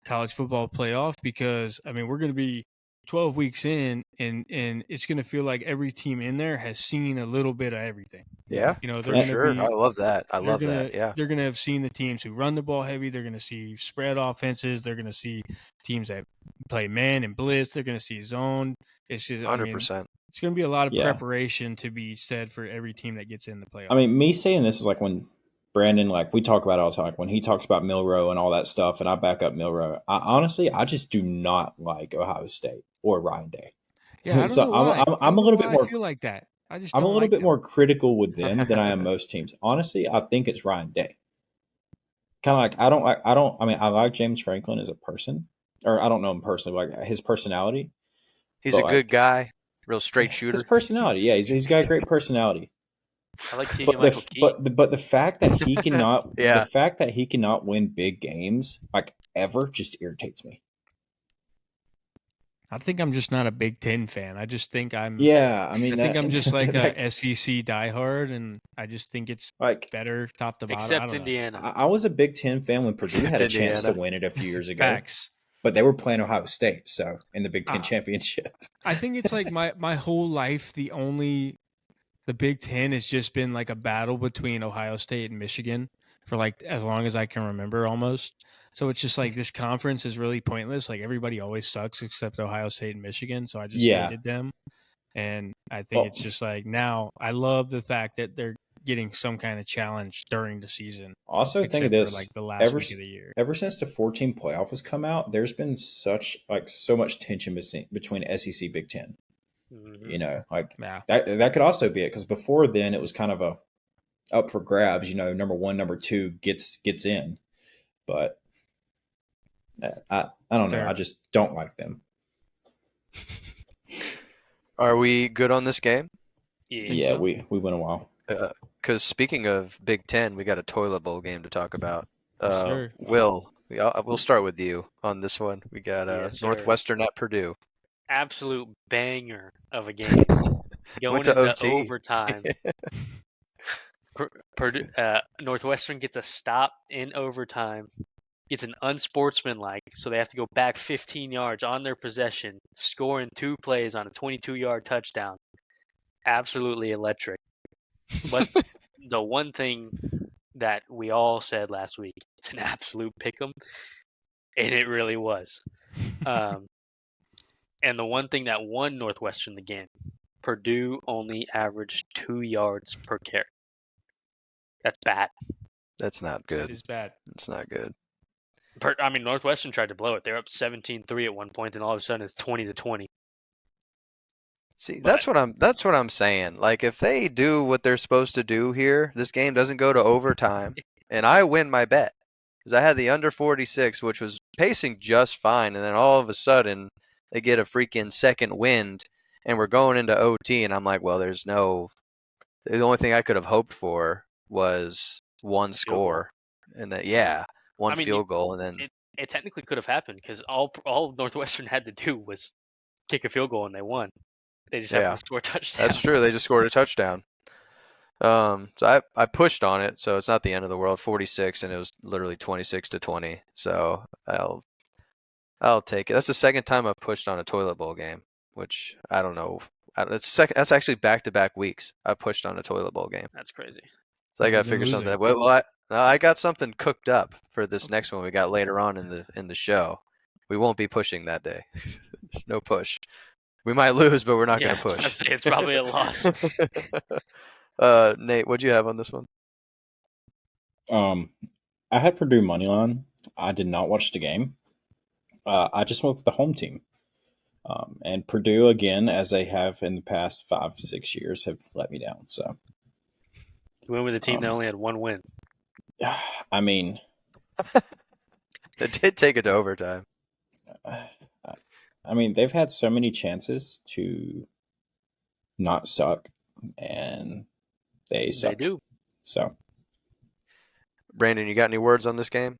college football playoff because I mean we're going to be 12 weeks in and it's going to feel like every team in there has seen a little bit of everything. Yeah, You know, they're for going to sure. I be love that. I they're love going that. to Yeah, they're going to have seen the teams who run the ball heavy, they're going to see spread offenses, they're going to see teams that play man and blitz, they're going to see zone. It's just I mean 100%. it's going to be a lot of Yeah. preparation to be said for every team that gets in the playoff. I mean, me saying this is like when Brandon, like we talk about it all the time, like when he talks about Milrow and all that stuff, and I back up Milrow. I just do not like Ohio State or Ryan Day. Yeah, I don't So know why. I I'm don't a know little bit why I more feel like that. I just I'm a don't little like bit them. more critical with them than I am most teams. Honestly, I think it's Ryan Day. Kind of like I mean I like James Franklin as a person, or I don't know him personally, like his personality. He's But a good like guy, real straight his shooter. personality, yeah, he's got a great personality. I like Keegan But the Michael Key. but the fact that he cannot the Yeah, fact that he cannot win big games like ever just irritates me. I think I'm just not a Big Ten fan. I just think Yeah, I mean I think that I'm just like a that, SEC diehard, and I just think it's like better top to bottom. I Except don't know. Indiana. I was a Big Ten fan when Purdue except had a chance to Indiana. win it a few years ago, Facts. but they were playing Ohio State, so in the Big Ten Uh, championship. I think it's like my whole life. The Big Ten has just been like a battle between Ohio State and Michigan for like as long as I can remember, almost. So it's just like this conference is really pointless. Like everybody always sucks except Ohio State and Michigan. So I just Yeah. hated them. And I think Well, it's just like now I love the fact that they're getting some kind of challenge during the season, also think of except for this: like the last week of the year. ever since the 14 playoff has come out, there's been so much tension between SEC Big Ten. Mhm. You know, like Yeah. that could also be it because before then it was kind of a up for grabs. You know, number one, number two gets in, but I don't know. Fair. I just don't like them. Are we good on this game? Yeah. Think Yeah, so? we went a while. Because speaking of Big Ten, we got a toilet bowl game to talk about. Yes, sir. Will, we'll start with you on this one. We got Yes, sir. Northwestern at Purdue. Absolute banger of a game. Going Went to into OT. overtime. Purdue, Northwestern gets a stop in overtime, gets an unsportsmanlike, so they have to go back 15 yards on their possession, scoring 2 plays on a 22-yard touchdown. Absolutely electric. But the one thing that we all said last week, it's an absolute pick'em, and it really was. And the one thing that won Northwestern the game, Purdue only averaged 2 yards per carry. That's bad. That's not That good. is bad. It's not good. I mean, Northwestern tried to blow it. They're up 17-3 at one point, and all of a sudden it's 20-20. See, But that's what I'm saying. Like if they do what they're supposed to do here, this game doesn't go to overtime, and I win my bet. Because I had the under 46, which was pacing just fine, and then all of a sudden they get a freaking second wind, and we're going into OT, and I'm like, well, there's no. The only thing I could have hoped for was one field goal. score, and then one I mean, field goal, and then it technically could have happened because all Northwestern had to do was kick a field goal and they won. They just happened yeah, to score a touchdown. that's true. They just scored a touchdown. So I pushed on it, so it's not the end of the world. 46, and it was literally 26-20. So I'll take it. That's the second time I've pushed on a toilet bowl game, which I don't know. That's actually back-to-back weeks I pushed on a toilet bowl game. That's crazy. So I You've gotta been figure losing. something. Well, I got something cooked up for this next one we got later on in the show. We won't be pushing that day. No push. We might lose, but we're not Yeah, gonna push. it's probably a loss. Nate, what'd you have on this one? I had Purdue money line. I did not watch the game. I just went with the home team. And Purdue, again, as they have in the past 5-6 years, have let me down. So, You went with a team that only had one win. I mean, It did take it to overtime. they've had so many chances to not suck, and they suck. They do. So, Brandon, you got any words on this game?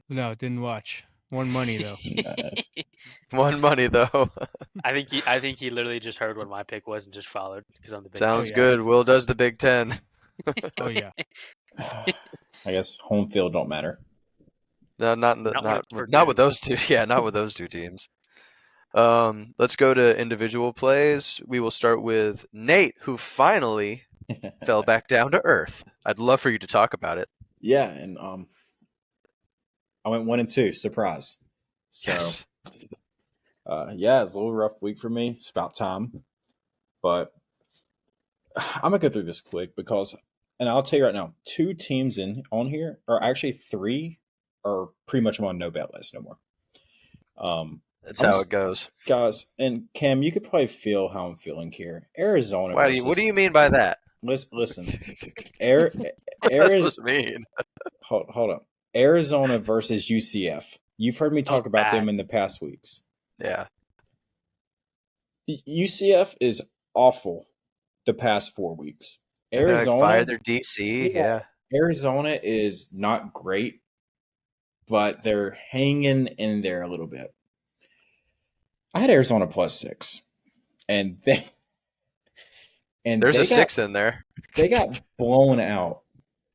No, didn't watch. Won money though. Nice. Won money though. I think he literally just heard what my pick was and just followed because I'm the big. Sounds yeah. good. Will does the Big Ten. Oh yeah. I guess home field don't matter. No, not in the, Not when it's not Purdue. with those two. Yeah, not with those two teams. Let's go to individual plays. We will start with Nate, who finally fell back down to earth. I'd love for you to talk about it. Yeah, and I went 1-2. Surprise. So, Yes. yeah, it's a little rough week for me. It's about time, but I'm gonna go through this quick because, and I'll tell you right now, 2 teams on here, or actually 3, are pretty much on no bet list no more. That's how it goes. Guys, and Cam, you could probably feel how I'm feeling here. Arizona. What do you mean by that? Listen. What's that supposed to mean? Hold on. Arizona versus UCF. You've heard me talk about them in the past weeks. Yeah. UCF is awful the past 4 weeks. Arizona fired their DC. Yeah. Arizona is not great, but they're hanging in there a little bit. I had Arizona +6, and there's a 6 in there. They got blown out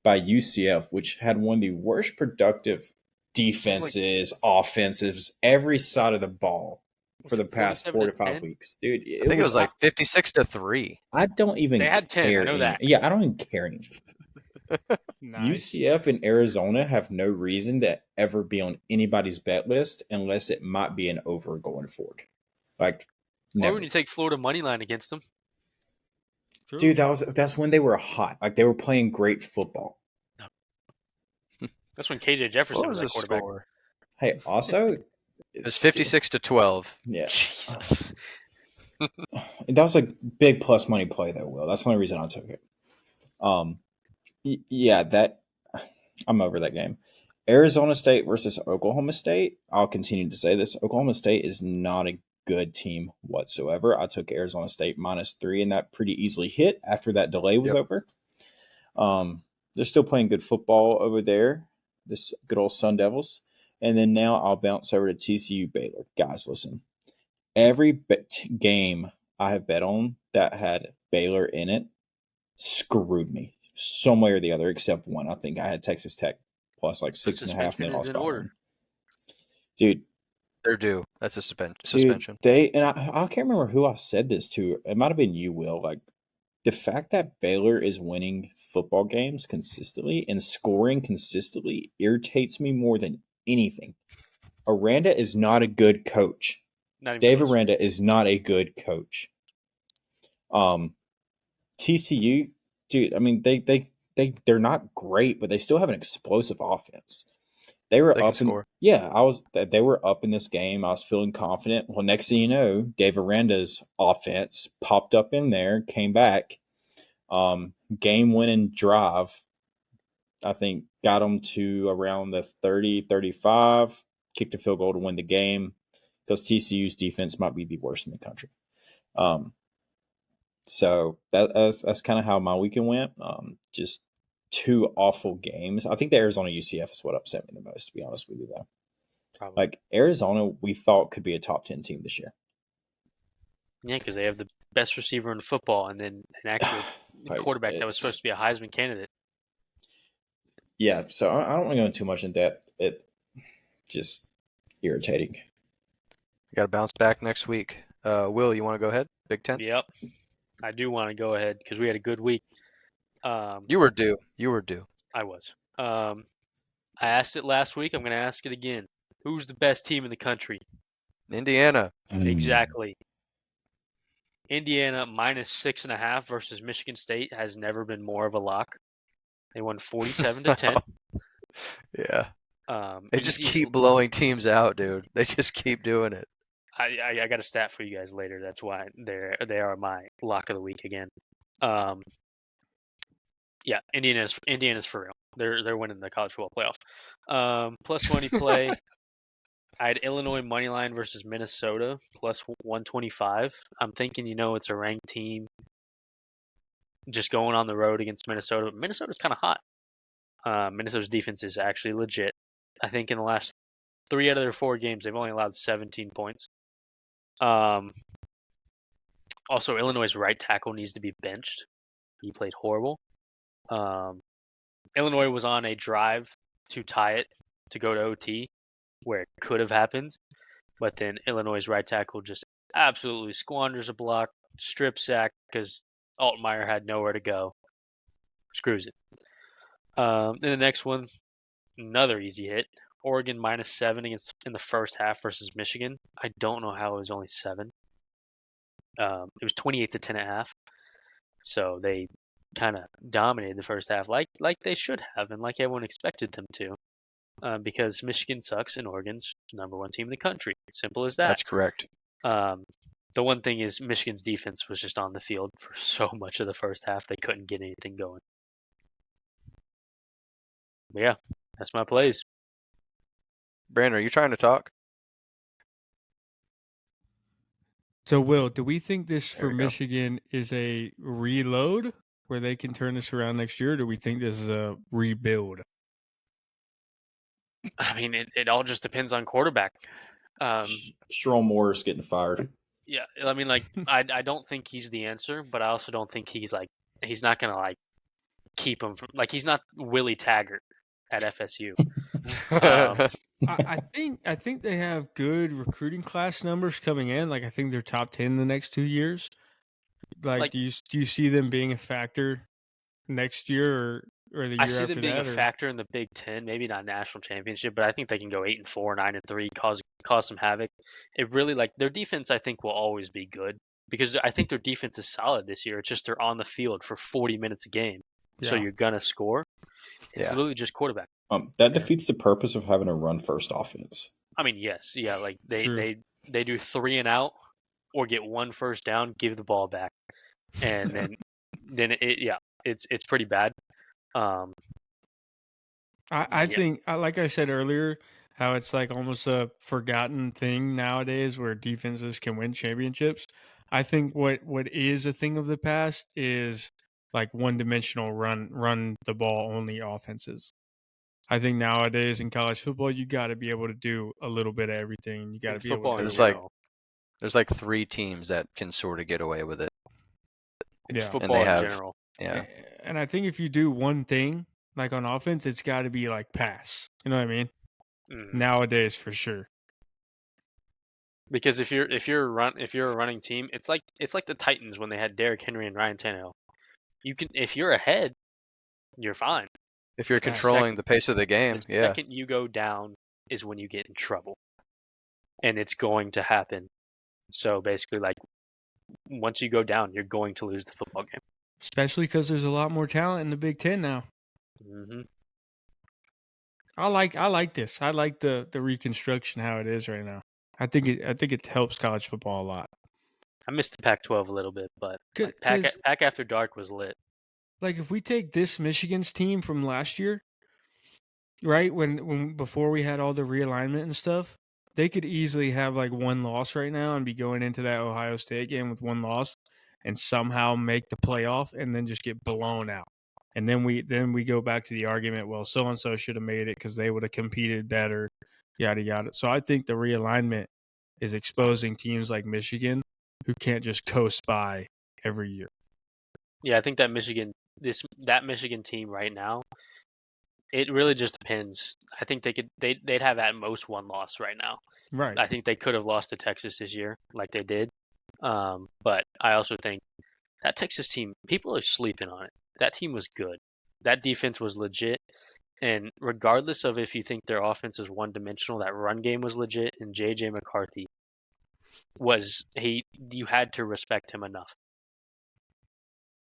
by UCF, which had one of the worst productive defenses, offensives, every side of the ball for the past 4 to 5 weeks, dude. I think it was like 56-3. I don't even. They had 10. I know that. Yeah, I don't even care anymore. Nice. UCF and Arizona have no reason to ever be on anybody's bet list unless it might be an over going forward. Like, or when you take Florida money line against them. True. Dude, that's when they were hot. Like, they were playing great football. That's when KJ Jefferson was the quarterback. Score? Hey, also, It was 56-12. Yeah. Jesus. That was a big plus money play, though, Will. That's the only reason I took it. Yeah, I'm over that game. Arizona State versus Oklahoma State. I'll continue to say this. Oklahoma State is not a good team whatsoever. I took Arizona State -3, and that pretty easily hit after that delay was over. They're still playing good football over there. This good old Sun Devils. And then now I'll bounce over to TCU Baylor. Guys, listen. Every game I have bet on that had Baylor in it screwed me some way or the other, except one. I think I had Texas Tech plus like 6.5, and they lost by 1. Dude, they're due. That's a suspension. Dude, I can't remember who I said this to. It might have been you, Will. Like, the fact that Baylor is winning football games consistently and scoring consistently irritates me more than anything. Aranda is not a good coach. Dave Aranda is not a good coach. TCU, dude, I mean, they're not great, but they still have an explosive offense. They were up in, they were up in this game. I was feeling confident. Well, next thing you know, Dave Aranda's offense popped up in there, came back, game-winning drive. I think got them to around the 30-35, kicked a field goal to win the game because TCU's defense might be the worst in the country. So that's kind of how my weekend went. Just 2 awful games. I think the Arizona UCF is what upset me the most, to be honest with you, though. Probably. Like, Arizona, we thought could be a top 10 team this year. Yeah, because they have the best receiver in football and then an actual quarterback that was supposed to be a Heisman candidate. Yeah, so I don't want to go into too much in depth. It just irritating. You got to bounce back next week. Will, you want to go ahead? Big Ten? Yep. I do want to go ahead because we had a good week. You were due. I was. I asked it last week. I'm going to ask it again. Who's the best team in the country? Indiana. Exactly. Indiana -6.5 versus Michigan State has never been more of a lock. They won 47-10. Yeah. They just keep blowing teams out, dude. They just keep doing it. I got a stat for you guys later. That's why they are my lock of the week again. Yeah, Indiana's for real. They're winning the college football playoff. Plus money play. I had Illinois money line versus Minnesota plus 125. I'm thinking, it's a ranked team just going on the road against Minnesota. Minnesota's kind of hot. Minnesota's defense is actually legit. I think in the last 3 out of their 4 games, they've only allowed 17 points. Also, Illinois' right tackle needs to be benched. He played horrible. Illinois was on a drive to tie it to go to OT, where it could have happened, but then Illinois' right tackle just absolutely squanders a block, strip sack because Altmaier had nowhere to go. Screws it. Then the next one, another easy hit. Oregon -7 in the first half versus Michigan. I don't know how it was only 7. It was 28-10 at half. So they kind of dominated the first half, like they should have, and like everyone expected them to, because Michigan sucks and Oregon's #1 team in the country. Simple as that. That's correct. The one thing is Michigan's defense was just on the field for so much of the first half they couldn't get anything going. But yeah, that's my plays. Brandon, are you trying to talk? So, Will, do we think this There for we go. Michigan is a reload where they can turn this around next year, or do we think this is a rebuild? I mean, it all just depends on quarterback. Sherrone Moore's getting fired. Yeah, I mean, like, I don't think he's the answer, but I also don't think he's not gonna like keep him from, like, he's not Willie Taggart at FSU. I think they have good recruiting class numbers coming in. Like, I think they're top 10 the next 2 years. Like, do you see them being a factor next year or the year I see after them being that? a factor in the Big Ten, maybe not national championship, but I think they can go 8-4, 9-3, cause some havoc. It really, like, their defense, I think, will always be good because I think their defense is solid this year. It's just they're on the field for 40 minutes a game, so Yeah. you're gonna score. It's Yeah. literally just quarterback. That defeats the purpose of having a run first offense. I mean, yes, yeah, like True. they do 3 and out or get 1 first down, give the ball back, and then it's pretty bad. I Yeah. think, like I said earlier, how it's like almost a forgotten thing nowadays where defenses can win championships. I think what is a thing of the past is like one-dimensional run the ball only offenses. I think nowadays in college football, you got to be able to do a little bit of everything. You got to In be able football to in do There's like- general, There's like 3 teams that can sort of get away with it. it's Yeah. football in have- general. Yeah. And I think if you do one thing like on offense, it's got to be like pass. You know what I mean? Mhm. Nowadays, for sure. Because if you're a running team, it's like the Titans when they had Derrick Henry and Ryan Tannehill. You can, if you're ahead, you're fine. If you're The controlling the pace of the game, The yeah. second you go down is when you get in trouble, and it's going to happen. So basically, like, once you go down, you're going to lose the football game. Especially because there's a lot more talent in the Big Ten now. Hmm. I like this. I like the reconstruction how it is right now. I think it helps college football a lot. I missed the Pac-12 a little bit, but like, 'Cause- Pac After Dark was lit. Like if we take this Michigan's team from last year, right when before we had all the realignment and stuff, they could easily have like 1 loss right now and be going into that Ohio State game with 1 loss and somehow make the playoff and then just get blown out. And then we go back to the argument, well, so and so should have made it because they would have competed better, yada yada. So I think the realignment is exposing teams like Michigan who can't just coast by every year. Yeah, I think that Michigan team right now, it really just depends. I think they'd have at most 1 loss right now. Right. I think they could have lost to Texas this year, like they did. But I also think that Texas team, people are sleeping on it. That team was good. That defense was legit. And regardless of if you think their offense is one-dimensional, that run game was legit. And J.J. McCarthy you had to respect him enough.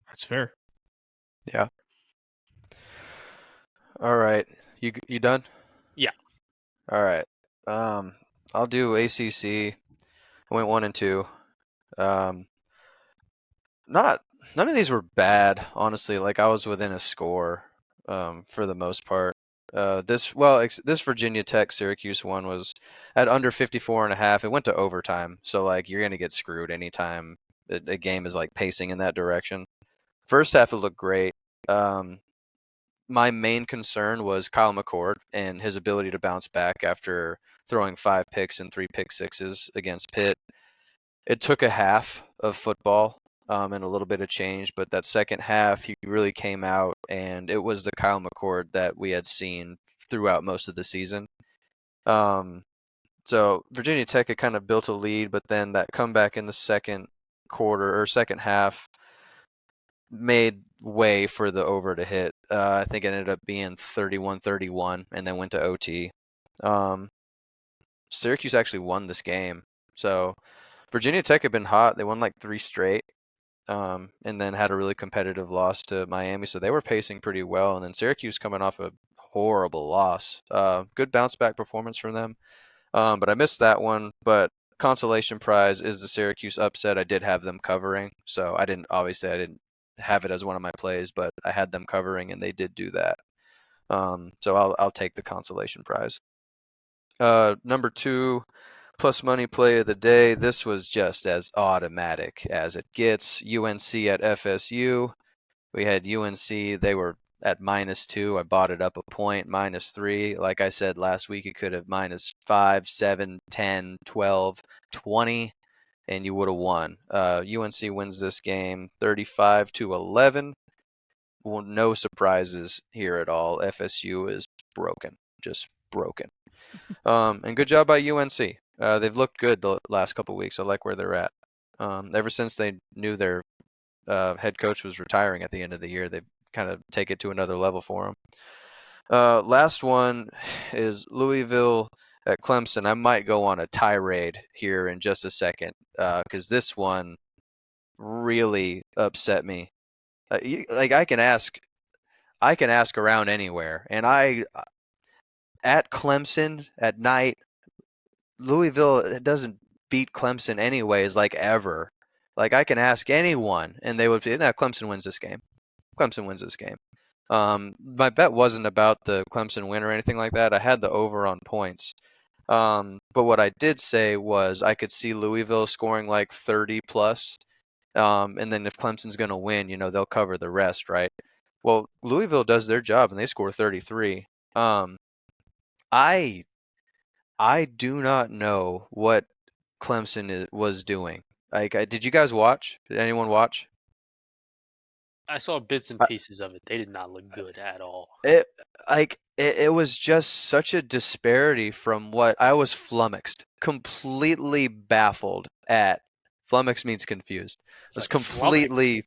That's fair. Yeah. All right. You done? Yeah. All right. I'll do ACC. I went 1 and 2. None of these were bad, honestly. Like I was within a score, for the most part. This Virginia Tech Syracuse one was at under 54.5. It went to overtime, so like you're gonna get screwed anytime a game is like pacing in that direction. First half it looked great. My main concern was Kyle McCord and his ability to bounce back after throwing 5 picks and 3 pick sixes against Pitt. It took a half of football and a little bit of change, but that second half, he really came out, and it was the Kyle McCord that we had seen throughout most of the season. So Virginia Tech had kind of built a lead, but then that comeback in the second quarter or second half made way for the over to hit. I think it ended up being 31-31 and then went to OT. Syracuse actually won this game. So Virginia Tech had been hot. They won like 3 straight, and then had a really competitive loss to Miami. So they were pacing pretty well. And then Syracuse coming off a horrible loss. Good bounce back performance from them. But I missed that one. But consolation prize is the Syracuse upset. I did have them covering. So I didn't have it as one of my plays, but I had them covering, and they did do that. So I'll take the consolation prize. Number 2, plus money play of the day. This was just as automatic as it gets. UNC at FSU. We had UNC. They were at -2. I bought it up a point, -3. Like I said last week, it could have -5, 7, 10, 12, 20, and you would have won. UNC wins this game 35-11. Well, no surprises here at all. FSU is broken, just broken. And good job by UNC. They've looked good the last couple of weeks. I like where they're at. Ever since they knew their head coach was retiring at the end of the year, they've kind of take it to another level for them. Last one is Louisville at Clemson. I might go on a tirade here in just a second because this one really upset me. I can ask around anywhere, and at Clemson at night, Louisville doesn't beat Clemson anyways, like ever. Like I can ask anyone, and they would say, "No, Clemson wins this game. Clemson wins this game." My bet wasn't about the Clemson win or anything like that. I had the over on points. But what I did say was I could see Louisville scoring like 30 plus. And then if Clemson's going to win, they'll cover the rest, right? Well, Louisville does their job and they score 33. I do not know what Clemson was doing. Like, did you guys watch? Did anyone watch? I saw bits and pieces of it. They did not look good at all. It was just such a disparity from what I was flummoxed, completely baffled at. Flummoxed means confused. I was completely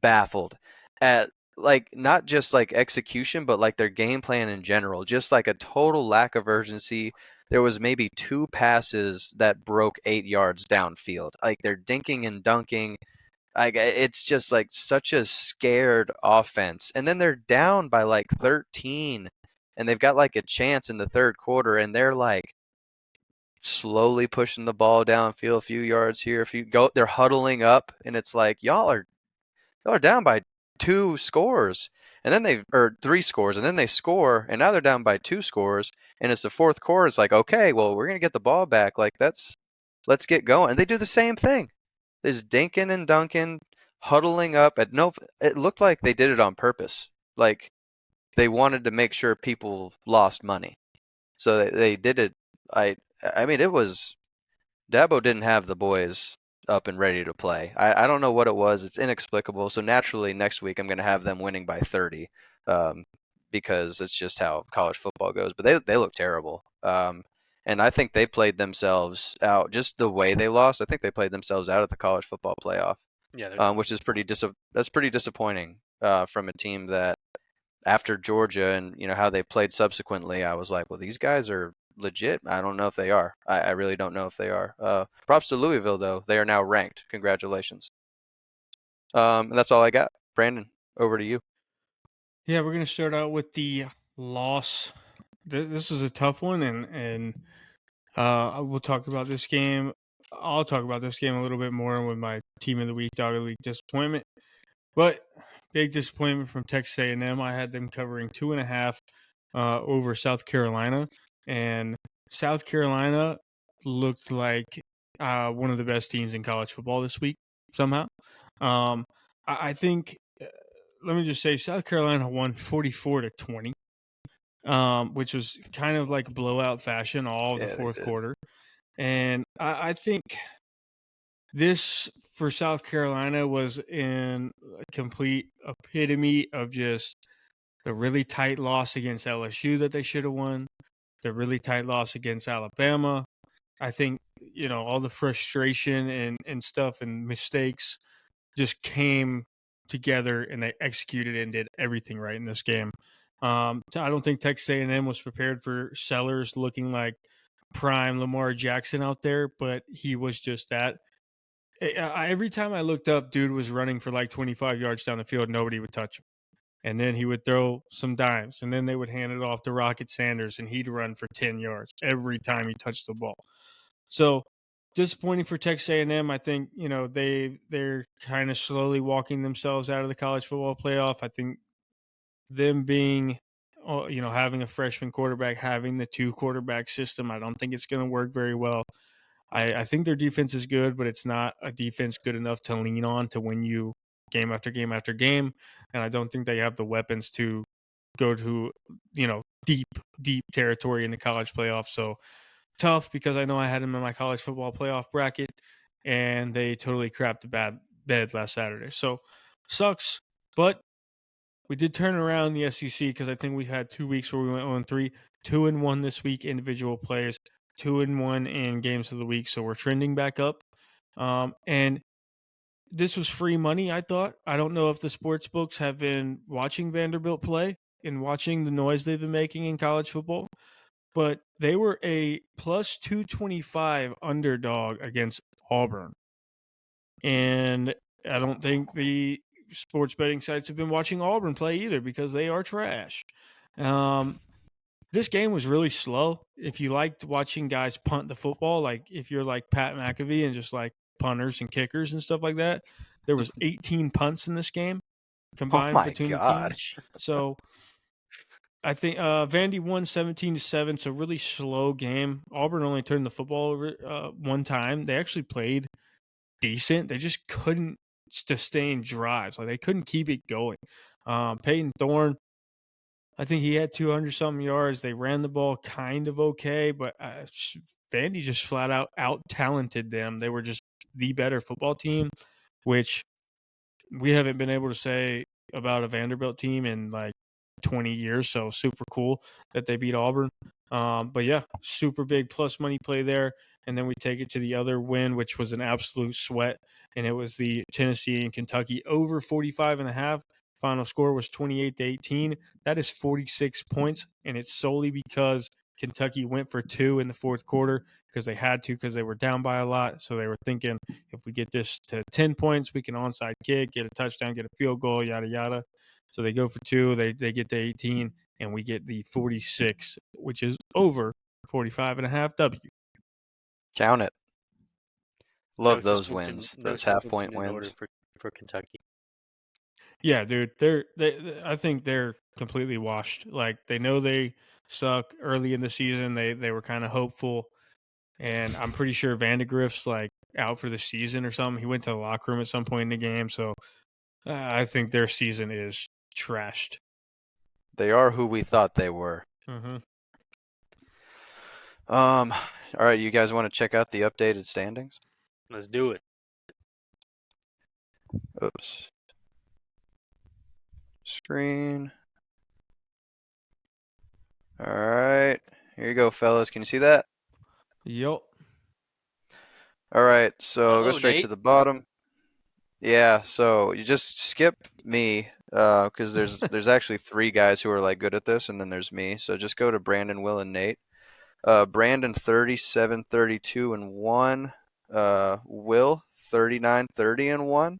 baffled at not just execution, but their game plan in general. Just a total lack of urgency. There was maybe 2 passes that broke 8 yards downfield. They're dinking and dunking. It's just such a scared offense. And then they're down by 13 and they've got a chance in the third quarter and they're slowly pushing the ball downfield a few yards here. They're huddling up and it's y'all are down by 2 scores. And then 3 scores and then they score and now they're down by 2 scores and it's the fourth quarter. It's okay, well, we're going to get the ball back. Let's get going. And they do the same thing. There's dinking and dunking, huddling up at no. It looked like they did it on purpose. They wanted to make sure people lost money, so they did it. I mean, it was Dabo didn't have the boys up and ready to play. I don't know what it was. It's inexplicable. So naturally, next week I'm going to have them winning by 30, because it's just how college football goes. But they look terrible. And I think they played themselves out. Just the way they lost, I think they played themselves out of the college football playoff. Yeah, which is pretty disappointing from a team that after Georgia and how they played subsequently, I was like, well, these guys are legit. I don't know if they are. I really don't know if they are. Props to Louisville though; they are now ranked. Congratulations. And that's all I got. Brandon, over to you. Yeah, we're gonna start out with the loss. This is a tough one, and we'll talk about this game. I'll talk about this game a little bit more with my team of the week, dog of the week disappointment. But big disappointment from Texas A&M. I had them covering 2.5 over South Carolina, and South Carolina looked like one of the best teams in college football this week somehow. I think. Let me just say, South Carolina won 44-20. which was kind of like blowout fashion all of the Yeah, they fourth did. quarter. And I think this for South Carolina was in a complete epitome of just the really tight loss against LSU that they should have won, the really tight loss against Alabama. I think, all the frustration and stuff and mistakes just came together and they executed and did everything right in this game. I don't think Texas A&M was prepared for Sellers looking like prime Lamar Jackson out there, but he was just that. Every time I looked up, dude was running for like 25 yards down the field. Nobody would touch him. And then he would throw some dimes, and then they would hand it off to Rocket Sanders, and he'd run for 10 yards every time he touched the ball. So disappointing for Texas A&M. I think they're kind of slowly walking themselves out of the college football playoff. I think them being, having a freshman quarterback, having the two quarterback system, I don't think it's going to work very well. I think their defense is good, but it's not a defense good enough to lean on to win you game after game after game. And I don't think they have the weapons to go to, deep territory in the college playoff. So tough because I know I had them in my college football playoff bracket and they totally crapped the bed last Saturday. So sucks, but we did turn around the SEC because I think we've had 2 weeks where we went 0-3, 2-1 this week, individual players, 2-1 in games of the week. So we're trending back up. And this was free money, I thought. I don't know if the sports books have been watching Vanderbilt play and watching the noise they've been making in college football, but they were a plus 225 underdog against Auburn. And I don't think the sports betting sites have been watching Auburn play either because they are trash. This game was really slow. If you liked watching guys punt the football, like if you're like Pat McAfee and just like punters and kickers and stuff like that, there was 18 punts in this game Oh combined my between the God. teams. So I think Vandy won 17-7. So really slow game. Auburn only turned the football over one time. They actually played decent. They just couldn't sustain drives. Like they couldn't keep it going. Peyton Thorne, I think he had 200 something yards. They ran the ball kind of okay, but Vandy just flat out talented them. They were just the better football team, which we haven't been able to say about a Vanderbilt team in like 20 years. So super cool that they beat Auburn. But yeah, super big plus money play there. And then we take it to the other win, which was an absolute sweat. And it was the Tennessee and Kentucky over 45.5. Final score was 28-18. That is 46 points. And it's solely because Kentucky went for two in the fourth quarter because they had to, because they were down by a lot. So they were thinking, if we get this to 10 points, we can onside kick, get a touchdown, get a field goal, yada, yada. So they go for two, they get to 18, and we get the 46, which is over 45.5 W. Count it. No Love those suspension, wins, no those half suspension point in order wins. for Kentucky. Yeah, dude, I think they're completely washed. Like they know they suck early in the season. They were kind of hopeful, and I'm pretty sure Vandegrift's like out for the season or something. He went to the locker room at some point in the game, so I think their season is trashed. They are who we thought they were. Mm-hmm. All right, you guys want to check out the updated standings? Let's do it. Oops. Screen. All right, here you go, fellas. Can you see that? Yep. All right, so go Uh-oh, straight to Nate. the bottom. Yeah, so you just skip me because there's actually three guys who are like good at this, and then there's me. So just go to Brandon, Will, and Nate. Brandon 37, 32, and 1. Will 39, 30, and 1.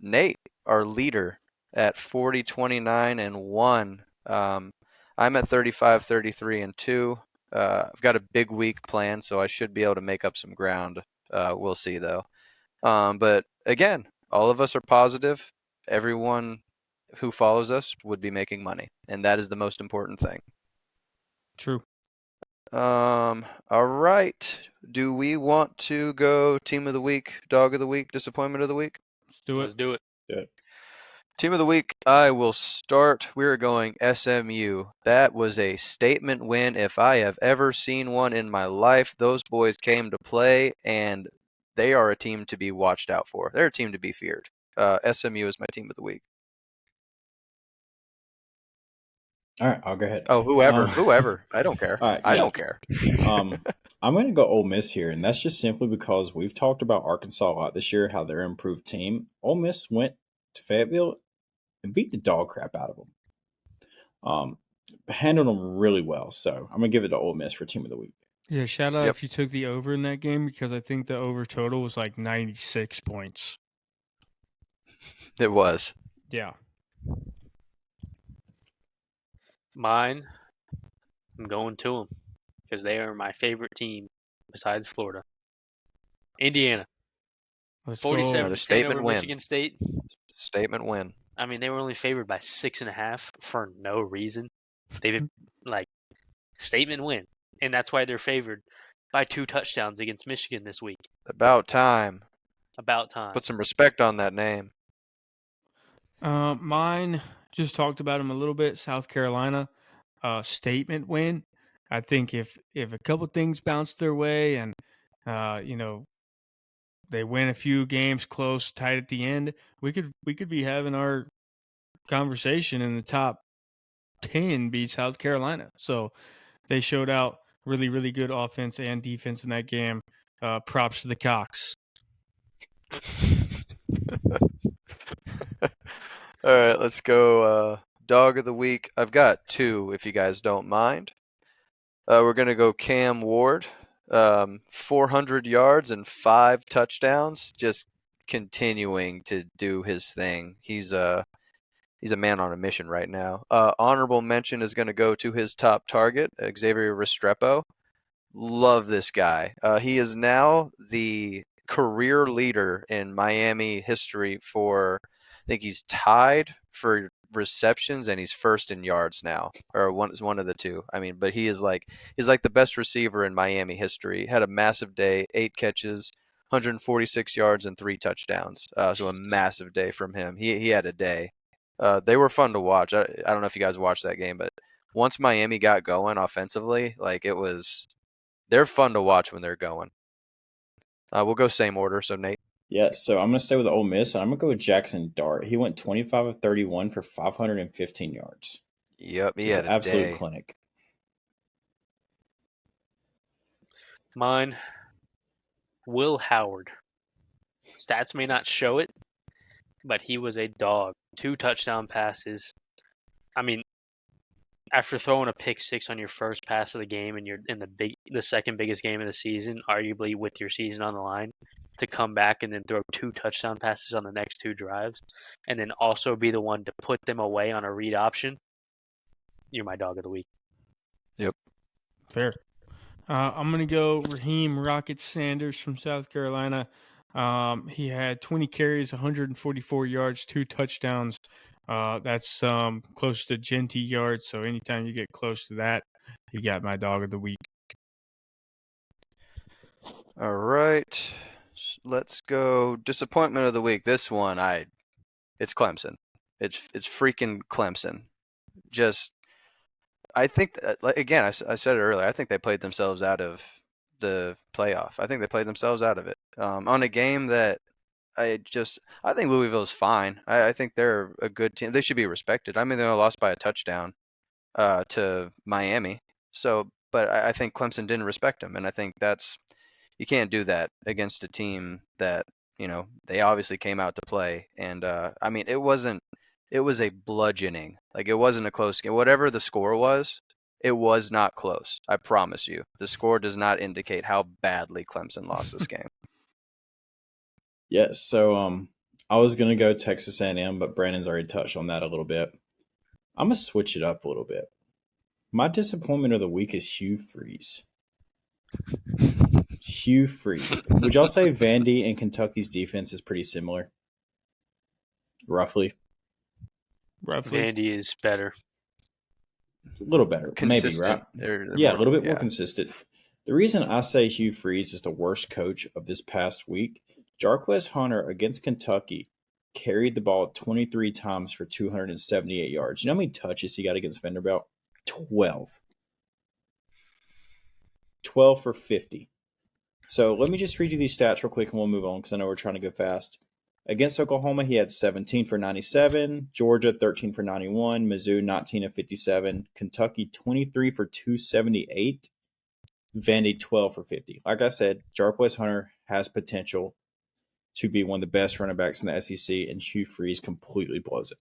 Nate, our leader, at 40, 29, and 1. I'm at 35, 33, and 2. I've got a big week planned, so I should be able to make up some ground. We'll see, though. But again, all of us are positive. Everyone who follows us would be making money, and that is the most important thing. True. All right. Do we want to go team of the week, dog of the week, disappointment of the week? Let's do it. Let's do it. Good. Team of the week, I will start. We're going SMU. That was a statement win if I have ever seen one in my life. Those boys came to play, and they are a team to be watched out for. They're a team to be feared. SMU is my team of the week. All right, I'll go ahead. Oh, whoever. I don't care. All right, I yeah. don't care. I'm going to go Ole Miss here, and that's just simply because we've talked about Arkansas a lot this year, how they're an improved team. Ole Miss went to Fayetteville and beat the dog crap out of them. Handled them really well, so I'm going to give it to Ole Miss for Team of the Week. Yeah, shout out Yep. if you took the over in that game because I think the over total was like 96 points. It was. Yeah. Mine, I'm going to them because they are my favorite team besides Florida. Indiana, Let's 47 Another to 10 statement over win. Michigan State. Statement win. I mean, they were only favored by 6.5 for no reason. They've like statement win, and that's why they're favored by 2 touchdowns against Michigan this week. About time. About time. Put some respect on that name. Mine, just talked about them a little bit. South Carolina, statement win. I think if a couple things bounce their way and they win a few games close, tight at the end, we could be having our conversation in the top 10 beat South Carolina. So they showed out really, really good offense and defense in that game. Props to the Cox. All right, let's go dog of the week. I've got 2 if you guys don't mind. We're going to go Cam Ward. 400 yards and 5 touchdowns, just continuing to do his thing. He's a man on a mission right now. Honorable mention is going to go to his top target, Xavier Restrepo. Love this guy. He is now the career leader in Miami history for, I think he's tied for receptions and he's first in yards now, or one of the two. I mean, but he's like the best receiver in Miami history. Had a massive day, 8 catches, 146 yards and 3 touchdowns. So a massive day from him. He had a day. They were fun to watch. I don't know if you guys watched that game, but once Miami got going offensively, like they're fun to watch when they're going. We'll go same order. So Nate. Yeah, so I'm going to stay with Ole Miss, and I'm going to go with Jackson Dart. He went 25 of 31 for 515 yards. Yep, he Just had an a absolute day. clinic. Mine, Will Howard. Stats may not show it, but he was a dog. 2 touchdown passes. I mean, after throwing a pick 6 on your first pass of the game and you're in the second biggest game of the season, arguably with your season on the line, to come back and then throw 2 touchdown passes on the next 2 drives, and then also be the one to put them away on a read option, you're my dog of the week. Yep. Fair. I'm going to go Raheem Rocket Sanders from South Carolina. He had 20 carries, 144 yards, 2 touchdowns. That's close to Genty yards. So anytime you get close to that, you got my dog of the week. All right. Let's go disappointment of the week. This one, it's Clemson. It's freaking Clemson. Just, I think again, I said it earlier. I think they played themselves out of the playoff. I think they played themselves out of it on a game that I think Louisville's fine. I think they're a good team. They should be respected. I mean, they only lost by a touchdown to Miami. So, but I think Clemson didn't respect them, and I think you can't do that against a team that they obviously came out to play. And I mean, it was a bludgeoning. Like, it wasn't a close game. Whatever the score was, it was not close. I promise you. The score does not indicate how badly Clemson lost this game. Yeah, so I was going to go Texas A&M, but Brandon's already touched on that a little bit. I'm going to switch it up a little bit. My disappointment of the week is Hugh Freeze. Hugh Freeze. Would y'all say Vandy and Kentucky's defense is pretty similar? Roughly? Vandy is better. A little better. Consistent. Maybe, right? They're Yeah, more, a little bit more consistent. The reason I say Hugh Freeze is the worst coach of this past week, Jarquez Hunter against Kentucky carried the ball 23 times for 278 yards. You know how many touches he got against Vanderbilt? 12. 12 for 50. So let me just read you these stats real quick and we'll move on because I know we're trying to go fast. Against Oklahoma, he had 17 for 97, Georgia 13 for 91, Mizzou 19 of 57, Kentucky 23 for 278, Vandy 12 for 50. Like I said, Jarquez Hunter has potential to be one of the best running backs in the SEC, and Hugh Freeze completely blows it.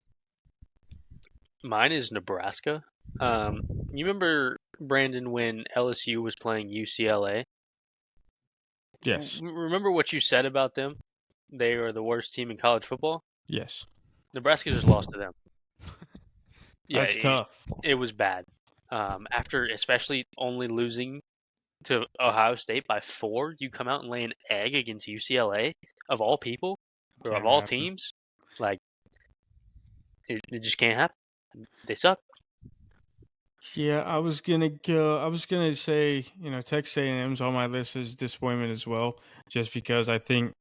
Mine is Nebraska. You remember, Brandon, when LSU was playing UCLA? Yes. Remember what you said about them? They are the worst team in college football. Yes. Nebraska just lost to them. Yeah, That's tough. It was bad. After especially only losing to Ohio State by 4, you come out and lay an egg against UCLA, of all people, or of Can't all happen. teams. Like, it just can't happen. They suck. Yeah, I was gonna go. I was gonna say, Texas A&M's on my list as disappointment as well, just because I think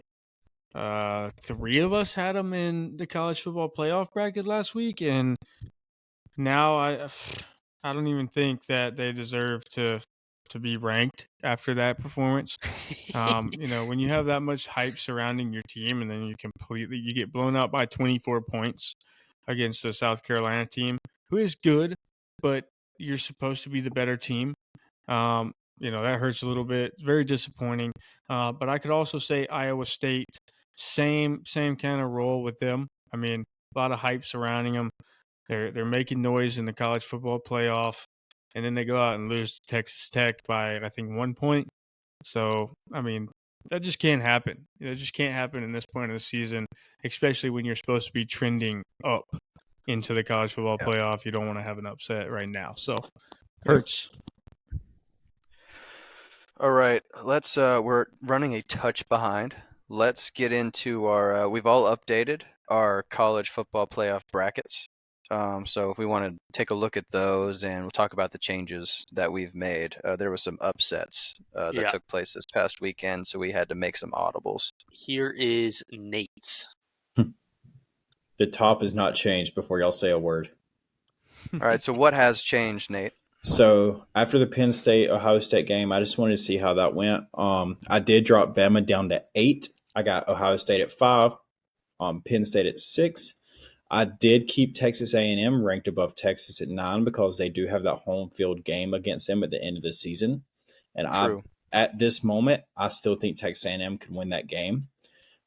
3 of us had them in the college football playoff bracket last week, and now I don't even think that they deserve to be ranked after that performance. When you have that much hype surrounding your team, and then you get blown out by 24 points against the South Carolina team, who is good, but you're supposed to be the better team. That hurts a little bit. It's very disappointing. But I could also say Iowa State, same kind of role with them. I mean, a lot of hype surrounding them. They're making noise in the college football playoff, and then they go out and lose to Texas Tech by, I think, 1 point. So, I mean, that just can't happen. It just can't happen in this point of the season, especially when you're supposed to be trending up into the college football playoff. You don't want to have an upset right now. So, hurts. All right, let's. We're running a touch behind. Let's get into our. We've all updated our college football playoff brackets. So if we want to take a look at those, and we'll talk about the changes that we've made. There were some upsets that Yeah. took place this past weekend, so we had to make some audibles. Here is Nate's. The top is not changed before y'all say a word. All right, so what has changed, Nate? So after the Penn State Ohio State game, I just wanted to see how that went. I did drop Bama down to 8. I got Ohio State at 5, Penn State at 6. I did keep Texas A&M ranked above Texas at 9 because they do have that home field game against them at the end of the season. And True. at this moment, I still think Texas A&M can win that game.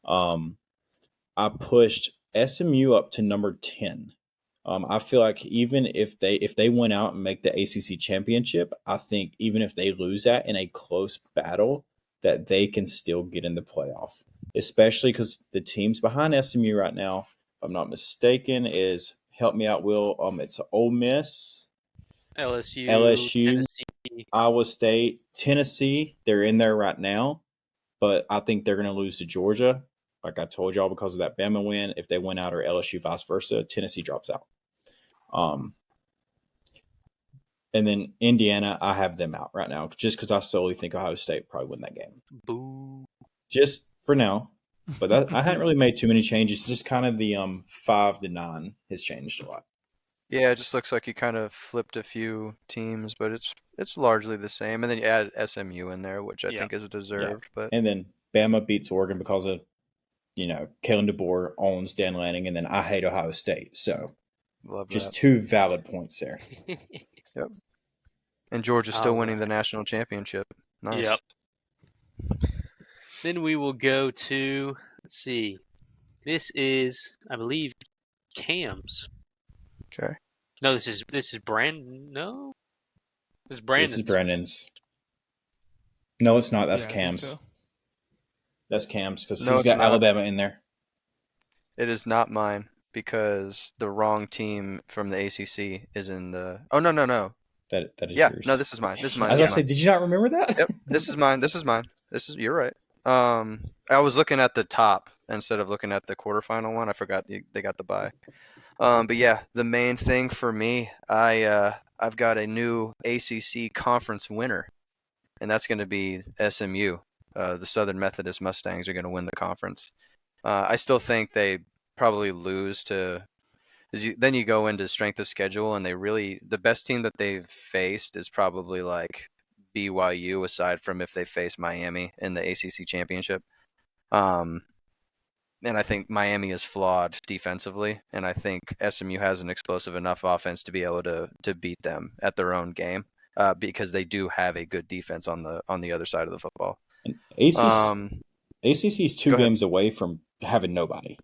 I pushed SMU up to number 10. I feel like even if they went out and make the ACC championship, I think even if they lose that in a close battle, that they can still get in the playoff. Especially because the teams behind SMU right now, if I'm not mistaken, is help me out, Will. It's Ole Miss, LSU, Tennessee, Iowa State, Tennessee. They're in there right now, but I think they're going to lose to Georgia. Like I told y'all, because of that Bama win, if they win out, or LSU vice versa, Tennessee drops out. And then Indiana, I have them out right now, just because I solely think Ohio State probably win that game. Boo. Just for now. But I hadn't really made too many changes. Just kind of the 5 to 9 has changed a lot. Yeah, it just looks like you kind of flipped a few teams, but it's largely the same. And then you add SMU in there, which I think is deserved. But and then Bama beats Oregon because of Kalen DeBoer owns Dan Lanning, and then I hate Ohio State. So love just that. 2 valid points there. Yep. And Georgia's still winning the national championship. Nice. Yep. Then we will go to, let's see. This is, I believe, Cam's. Okay. No, this is Brandon. No, this is Brandon's. This is Brandon's. No, it's not. That's Yeah, Cam's. so. That's Cam's because No, he's got it's not. Alabama in there. It is not mine because the wrong team from the ACC is in the. Oh no. That is yours. No, this is mine. This is mine. I was going to say, did you not remember that? Yep, this is mine. You're right. I was looking at the top instead of looking at the quarterfinal one. I forgot they got the bye. But yeah, the main thing for me, I've got a new ACC conference winner, and that's going to be SMU. The Southern Methodist Mustangs are going to win the conference. I still think they probably lose to. Then you go into strength of schedule, and the best team that they've faced is probably like BYU, aside from if they face Miami in the ACC championship. Um, and I think Miami is flawed defensively, and I think SMU has an explosive enough offense to be able to beat them at their own game, because they do have a good defense on the other side of the football. And ACC, Um, ACC's 2 Go ahead. games away from having nobody.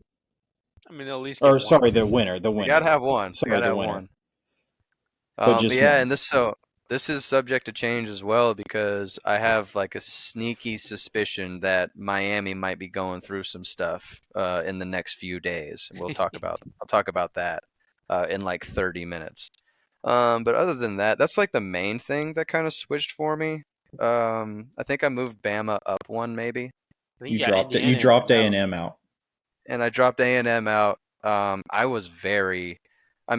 I mean, they'll at least get Or one. sorry, the winner. They gotta have one. They Sorry, gotta the have winner. one. But just Yeah, one. and this is subject to change as well, because I have like a sneaky suspicion that Miami might be going through some stuff in the next few days. I'll talk about that in like 30 minutes. But other than that, that's like the main thing that kind of switched for me. I think I moved Bama up one maybe, I think You you got dropped it. Indiana You dropped out. A&M out. and I dropped A&M out. I'm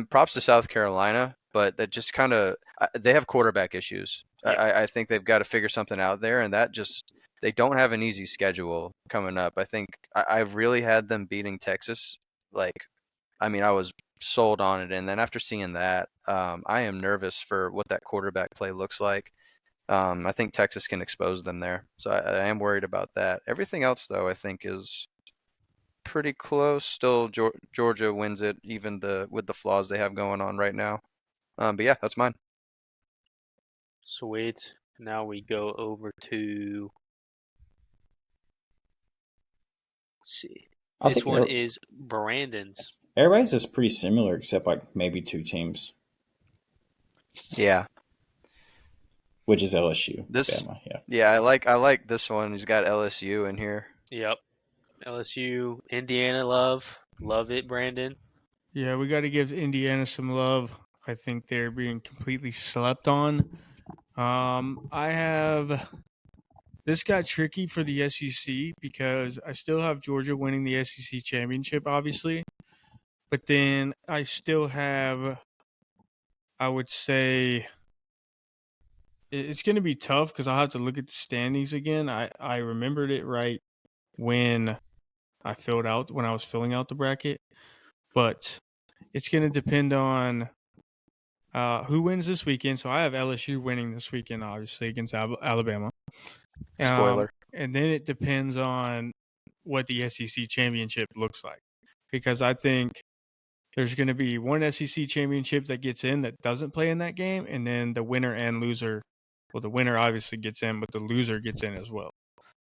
props to South Carolina, but that just kind of they have quarterback issues. Yeah. I think they've got to figure something out there, and that just they don't have an easy schedule coming up. I think I've really had them beating Texas. Like, I mean, I was sold on it, and then after seeing that, I am nervous for what that quarterback play looks like. I think Texas can expose them there, so I am worried about that. Everything else, though, I think is pretty close. Still, Georgia wins it, even with the flaws they have going on right now. But yeah, that's mine. Sweet. Now we go over to. Let's see. I This think one is Brandon's. everybody's is pretty similar, except like maybe 2 teams, Yeah, which is LSU, this. Bama. Yeah. Yeah, I like this one. He's got LSU in here. Yep. LSU, Indiana love it, Brandon. Yeah, we got to give Indiana some love. I think they're being completely slept on. I have this got tricky for the SEC because I still have Georgia winning the SEC championship, obviously, but then I still have, I would say, it's going to be tough because I'll have to look at the standings again. I remembered it right when when I was filling out the bracket, but it's going to depend on who wins this weekend. So I have LSU winning this weekend, obviously, against Alabama. Spoiler. And then it depends on what the SEC championship looks like, because I think there's going to be one SEC championship that gets in that doesn't play in that game, and then the winner and loser. Well, the winner obviously gets in, but the loser gets in as well.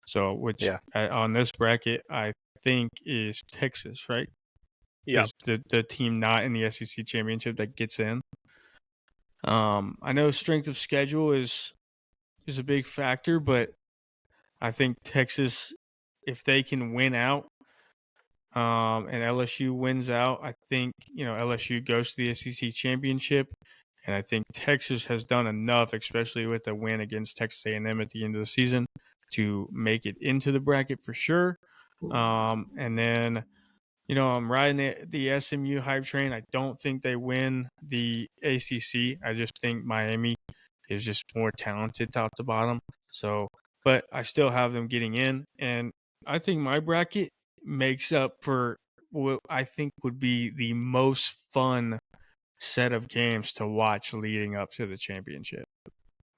So, which Yeah. on this bracket, I think is Texas, right? Yeah. Is the team not in the SEC championship that gets in. I know strength of schedule is a big factor, but I think Texas, if they can win out, and LSU wins out, I think LSU goes to the SEC championship, and I think Texas has done enough, especially with the win against Texas A&M at the end of the season, to make it into the bracket for sure. And then I'm riding the SMU hype train. I don't think they win the ACC. I just think Miami is just more talented top to bottom. So, but I still have them getting in, and I think my bracket makes up for what I think would be the most fun set of games to watch leading up to the championship.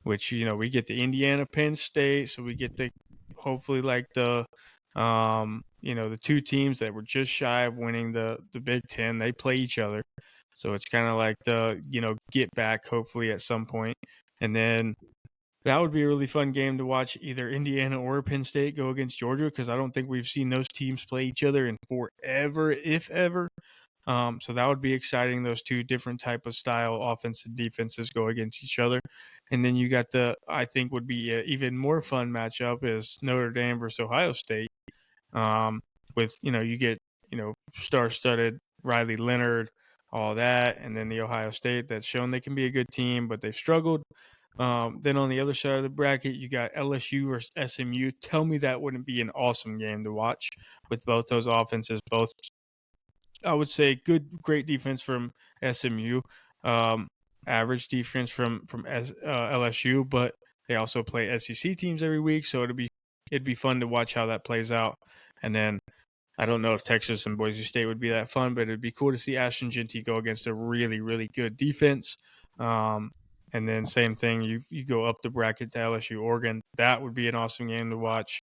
Which we get the Indiana Penn State, so we get the hopefully like the the 2 teams that were just shy of winning the Big Ten. They play each other, so it's kind of like the get back hopefully at some point, and then that would be a really fun game to watch either Indiana or Penn State go against Georgia, because I don't think we've seen those teams play each other in forever, if ever. So that would be exciting. Those 2 different type of style offense and defenses go against each other. And then you got I think would be an even more fun matchup is Notre Dame versus Ohio State. With, you get, star-studded Riley Leonard, all that. And then the Ohio State that's shown they can be a good team, but they've struggled. Then on the other side of the bracket, you got LSU versus SMU. Tell me that wouldn't be an awesome game to watch with both those offenses, both I would say great defense from SMU, average defense from LSU, but they also play SEC teams every week, so it'd be fun to watch how that plays out. And then I don't know if Texas and Boise State would be that fun, but it'd be cool to see Ashton Genty go against a really, really good defense. And then same thing, you go up the bracket to LSU, Oregon. That would be an awesome game to watch.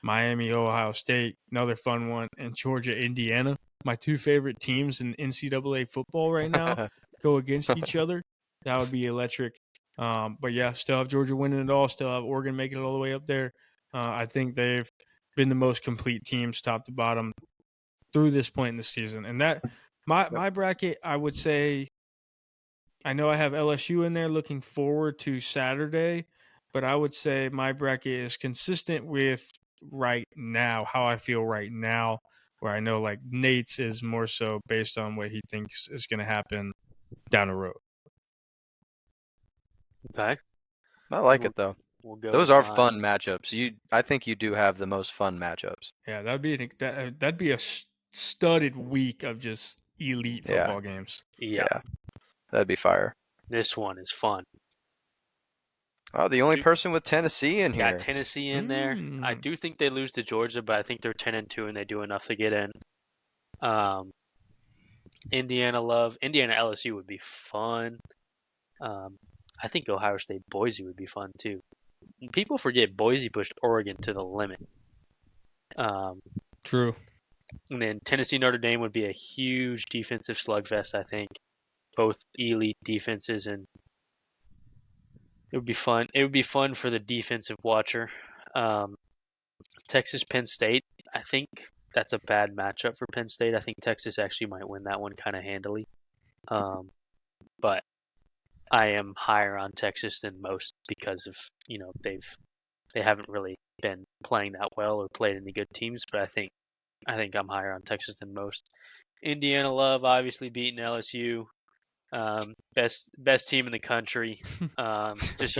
Miami, Ohio State, another fun one, and Georgia, Indiana. My two favorite teams in NCAA football right now go against each other. That would be electric. But yeah, still have Georgia winning it all. Still have Oregon making it all the way up there. I think they've been the most complete teams, top to bottom, through this point in the season. And that my bracket, I would say, I know I have LSU in there looking forward to Saturday, but I would say my bracket is consistent with right now, how I feel right now, where I know like Nate's is more so based on what he thinks is going to happen down the road. Okay. I like it though. We'll go Those with are mine. fun matchups. I think you do have the most fun matchups. Yeah, that'd be a studded week of just elite Yeah. football games. Yeah. That'd be fire. This one is fun. Oh, the only person with Tennessee in here. Got Tennessee in there. I do think they lose to Georgia, but I think they're 10-2 and they do enough to get in. Indiana LSU would be fun. I think Ohio State Boise would be fun too. People forget Boise pushed Oregon to the limit. True. And then Tennessee Notre Dame would be a huge defensive slugfest, I think. Both elite defenses, and it would be fun. It would be fun for the defensive watcher. Texas Penn State, I think that's a bad matchup for Penn State. I think Texas actually might win that one kind of handily. But I am higher on Texas than most because of, they haven't really been playing that well or played any good teams, but I think I'm higher on Texas than most. Indiana Love obviously beating LSU. Best team in the country. Just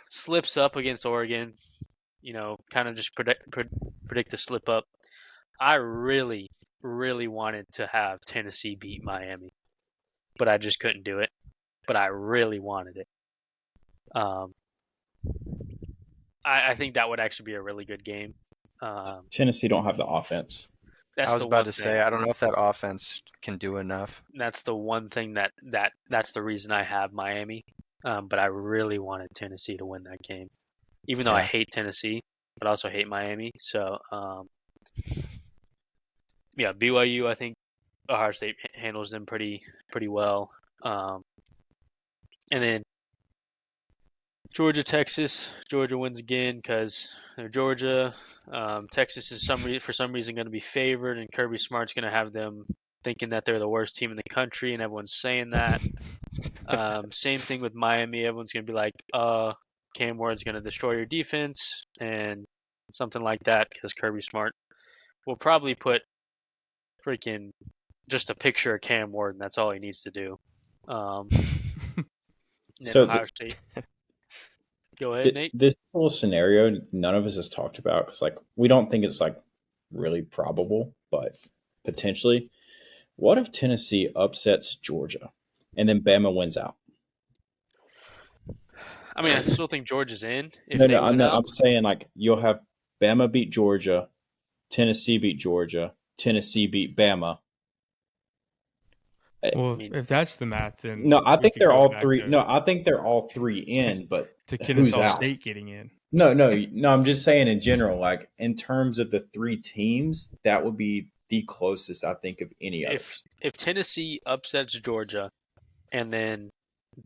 slips up against Oregon. Kind of just predict the slip up. I really, really wanted to have Tennessee beat Miami, but I just couldn't do it. But I really wanted it. I think that would actually be a really good game. Tennessee don't have the offense. That's I was the about one to thing. say, I don't know if that offense can do enough. That's the one thing that's the reason I have Miami. But I really wanted Tennessee to win that game, even though I Yeah. hate Tennessee, but I also hate Miami. So, yeah, BYU, I think Ohio State handles them pretty well. And then Georgia, Texas. Georgia wins again because they're Georgia. Texas is for some reason going to be favored, and Kirby Smart's going to have them thinking that they're the worst team in the country, and everyone's saying that. Same thing with Miami. Everyone's going to be like, Cam Ward's going to destroy your defense, and something like that, because Kirby Smart will probably put freaking just a picture of Cam Ward, and that's all he needs to do. So Ohio State. Go ahead, Nate. This whole scenario, none of us has talked about because, we don't think it's really probable, but potentially. What if Tennessee upsets Georgia and then Bama wins out? I mean, I still think Georgia's in. I'm saying you'll have Bama beat Georgia, Tennessee beat Georgia, Tennessee beat Bama. Well, if that's the math, then no, I think they're all three. No, I think they're all three in, but to who's Kennesaw out? State getting in. No. I'm just saying in general, in terms of the three teams, that would be the closest I think of any others. If Tennessee upsets Georgia, and then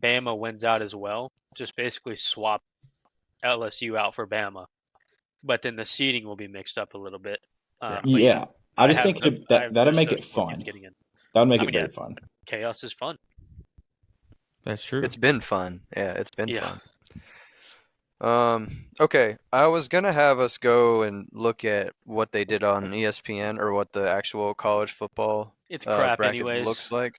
Bama wins out as well, just basically swap LSU out for Bama, but then the seeding will be mixed up a little bit. Yeah, I just think that'd make it fun. That would make it very fun. Chaos is fun. That's true. It's been fun. Yeah, it's been fun. Okay, I was gonna have us go and look at what they did on ESPN or what the actual college football It's crap bracket anyways. looks like,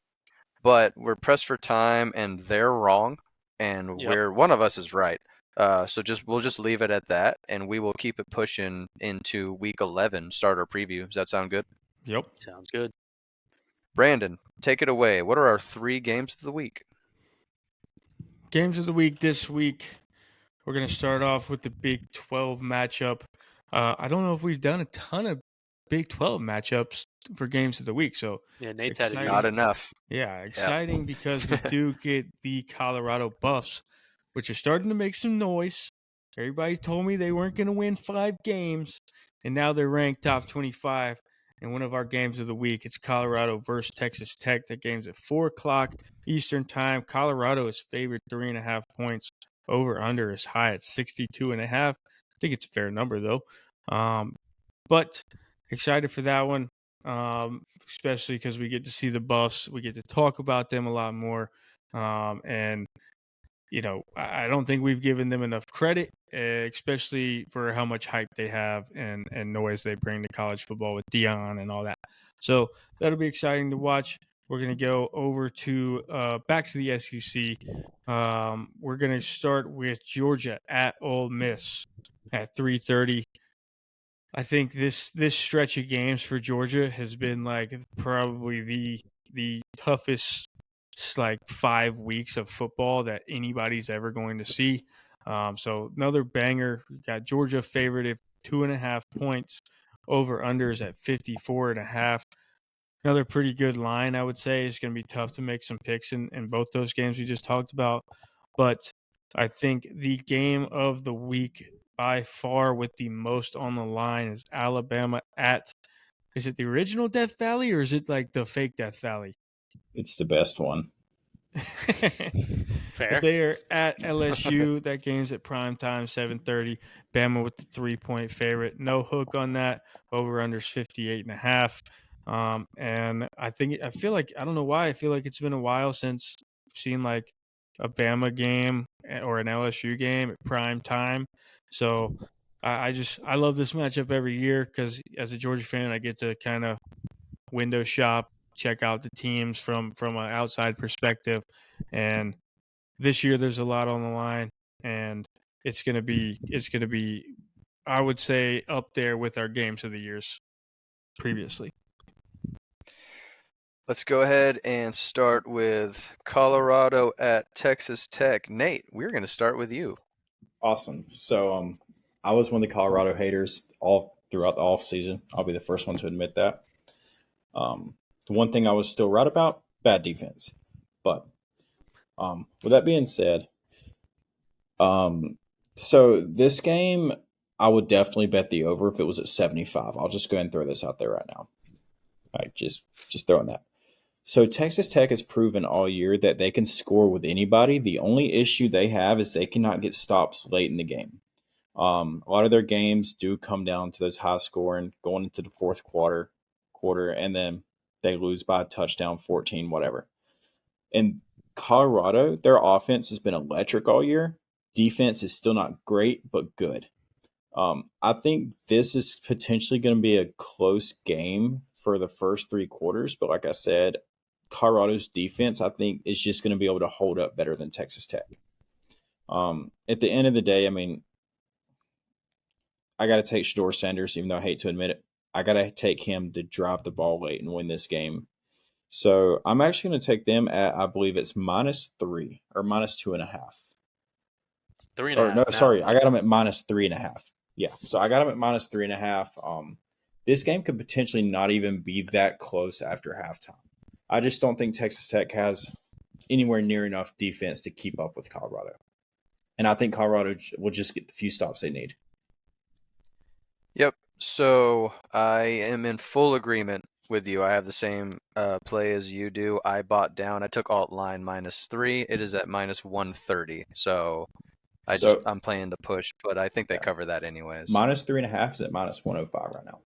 but we're pressed for time and they're wrong, and one of us is right. So we'll just leave it at that, and we will keep it pushing into week 11 starter preview. Does that sound good? Yep. Sounds good. Brandon, take it away. What are our 3 games of the week? Games of the week this week. We're going to start off with the Big 12 matchup. I don't know if we've done a ton of Big 12 matchups for games of the week. So Yeah, Nate's had it exciting. Not easy. enough. Yeah, exciting because we do get the Colorado Buffs, which are starting to make some noise. Everybody told me they weren't going to win 5 games, and now they're ranked top 25. And one of our games of the week, it's Colorado versus Texas Tech. That game's at 4 o'clock Eastern time. Colorado is favored 3.5 points. Over under is high at 62.5. I think it's a fair number though. But excited for that one, especially because we get to see the Buffs. We get to talk about them a lot more. And I don't think we've given them enough credit, especially for how much hype they have and noise they bring to college football with Dion and all that. So that'll be exciting to watch. We're going to go over to back to the SEC. We're going to start with Georgia at Ole Miss at 3:30. I think this stretch of games for Georgia has been like probably the toughest like 5 weeks of football that anybody's ever going to see. So another banger. We got Georgia favored at 2.5 points. Over unders at 54.5. Another pretty good line, I would say. It's going to be tough to make some picks in both those games we just talked about. But I think the game of the week by far with the most on the line is Alabama at, is it the original Death Valley or is it like the fake Death Valley? It's the best one. Fair. They are at LSU. That game's at prime time, 7:30. Bama with the 3-point favorite. No hook on that. Over unders 58.5. And I feel like, I don't know why, I feel like it's been a while since I've seen like a Bama game or an LSU game at prime time. So I love this matchup every year because as a Georgia fan, I get to kind of window shop, check out the teams from an outside perspective. And this year there's a lot on the line, and it's gonna be I would say up there with our games of the years previously. Let's go ahead and start with Colorado at Texas Tech. Nate, we're going to start with you. Awesome. So I was one of the Colorado haters all throughout the off season. I'll be the first one to admit that. The one thing I was still right about, bad defense. But with that being said, so this game I would definitely bet the over if it was at 75. I'll just go ahead and throw this out there right now. All right, just throwing that. So Texas Tech has proven all year that they can score with anybody. The only issue they have is they cannot get stops late in the game. A lot of their games do come down to those high scoring going into the fourth quarter, and then they lose by a touchdown, 14, whatever. In Colorado, their offense has been electric all year. Defense is still not great, but good. I think this is potentially going to be a close game for the first 3 quarters, but like I said, Colorado's defense, I think, is just going to be able to hold up better than Texas Tech. At the end of the day, I mean, I got to take Shador Sanders, even though I hate to admit it. I got to take him to drive the ball late and win this game. So I'm actually going to take them at, I believe it's -3 or -2.5. It's 3.5. Or no, now. sorry, I got them at -3.5. Yeah, so I got them at -3.5. This game could potentially not even be that close after halftime. I just don't think Texas Tech has anywhere near enough defense to keep up with Colorado. And I think Colorado will just get the few stops they need. Yep. So I am in full agreement with you. I have the same play as you do. I bought down. I took alt line -3. It is at -130. So I'm playing the push, but I think they cover that anyways. -3.5 is at -105 right now.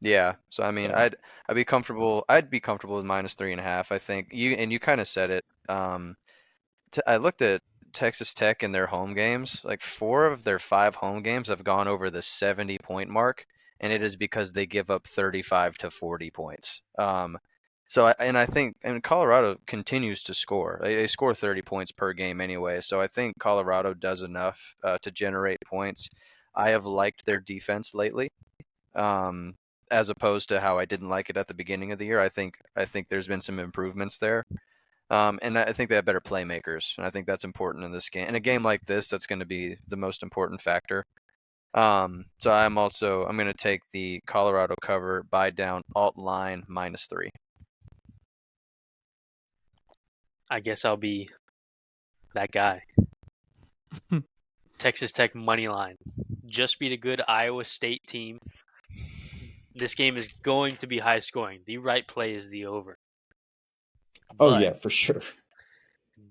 Yeah. So I mean, So. I'd be comfortable. I'd be comfortable with -3.5. I think you kind of said it. I looked at Texas Tech in their home games. Like 4 of their 5 home games have gone over the 70-point mark, and it is because they give up 35 to 40 points. I think Colorado continues to score. They score 30 points per game anyway. So I think Colorado does enough to generate points. I have liked their defense lately, as opposed to how I didn't like it at the beginning of the year. I think there's been some improvements there. And I think they have better playmakers, and I think that's important in this game. In a game like this, that's going to be the most important factor. So I'm going to take the Colorado cover, buy down alt line -3. I guess I'll be that guy. Texas Tech money line. Just beat a good Iowa State team. This game is going to be high scoring. The right play is the over. Oh yeah, for sure.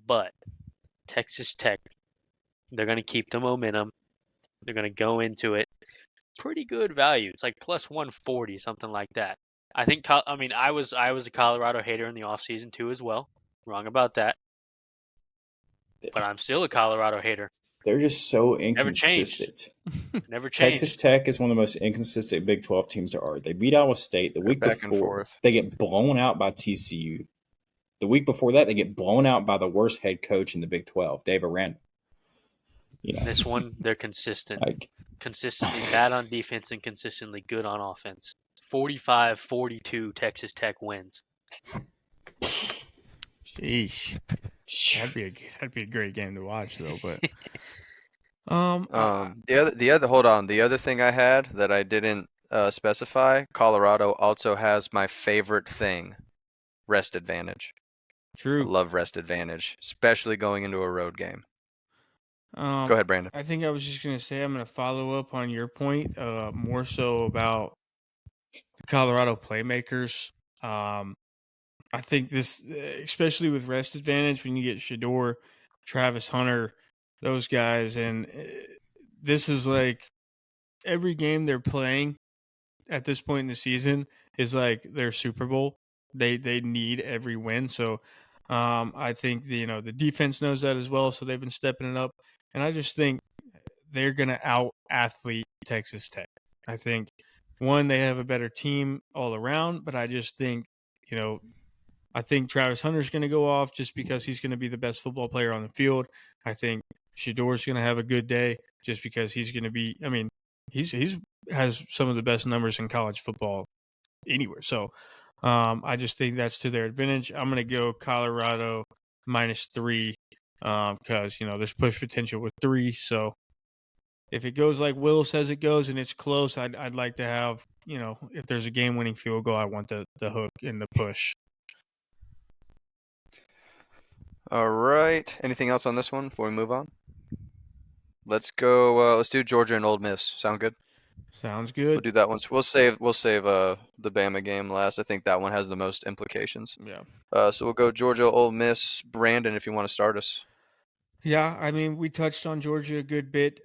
But Texas Tech, they're going to keep the momentum. They're going to go into it. Pretty good value. It's like plus 140, something like that. I think. I mean, I was a Colorado hater in the offseason too as well. Wrong about that. But I'm still a Colorado hater. They're just so Never changed. inconsistent. Never changed. Texas Tech is one of the most inconsistent Big 12 teams there are. They beat Iowa State the week back and before. forth. They get blown out by TCU. The week before that, they get blown out by the worst head coach in the Big 12, Dave Aranda. This one, they're consistent. Consistently bad on defense and consistently good on offense. 45-42 Texas Tech wins. Sheesh. That'd be a great game to watch though, but the other thing I had that I didn't specify, Colorado also has my favorite thing, rest advantage. True. I love rest advantage, especially going into a road game. Go ahead, Brandon. I think I was just going to say I'm going to follow up on your point, more so about the Colorado playmakers. I think this, especially with rest advantage, when you get Shador, Travis Hunter, those guys, and this is like every game they're playing at this point in the season is like their Super Bowl. They need every win. So I think the defense knows that as well. So they've been stepping it up, and I just think they're gonna out athlete Texas Tech. I think one, they have a better team all around, but I just think I think Travis Hunter's going to go off just because he's going to be the best football player on the field. I think Shador's going to have a good day just because he's going to be. I mean, he's has some of the best numbers in college football anywhere. So I just think that's to their advantage. I'm going to go Colorado -3 because there's push potential with 3. So if it goes like Will says it goes and it's close, I'd like to have if there's a game-winning field goal, I want the hook and the push. All right. Anything else on this one before we move on? Let's go. Let's do Georgia and Ole Miss. Sound good? Sounds good. We'll do that one. We'll save the Bama game last. I think that one has the most implications. Yeah. So we'll go Georgia, Ole Miss. Brandon, if you want to start us. Yeah, I mean, we touched on Georgia a good bit.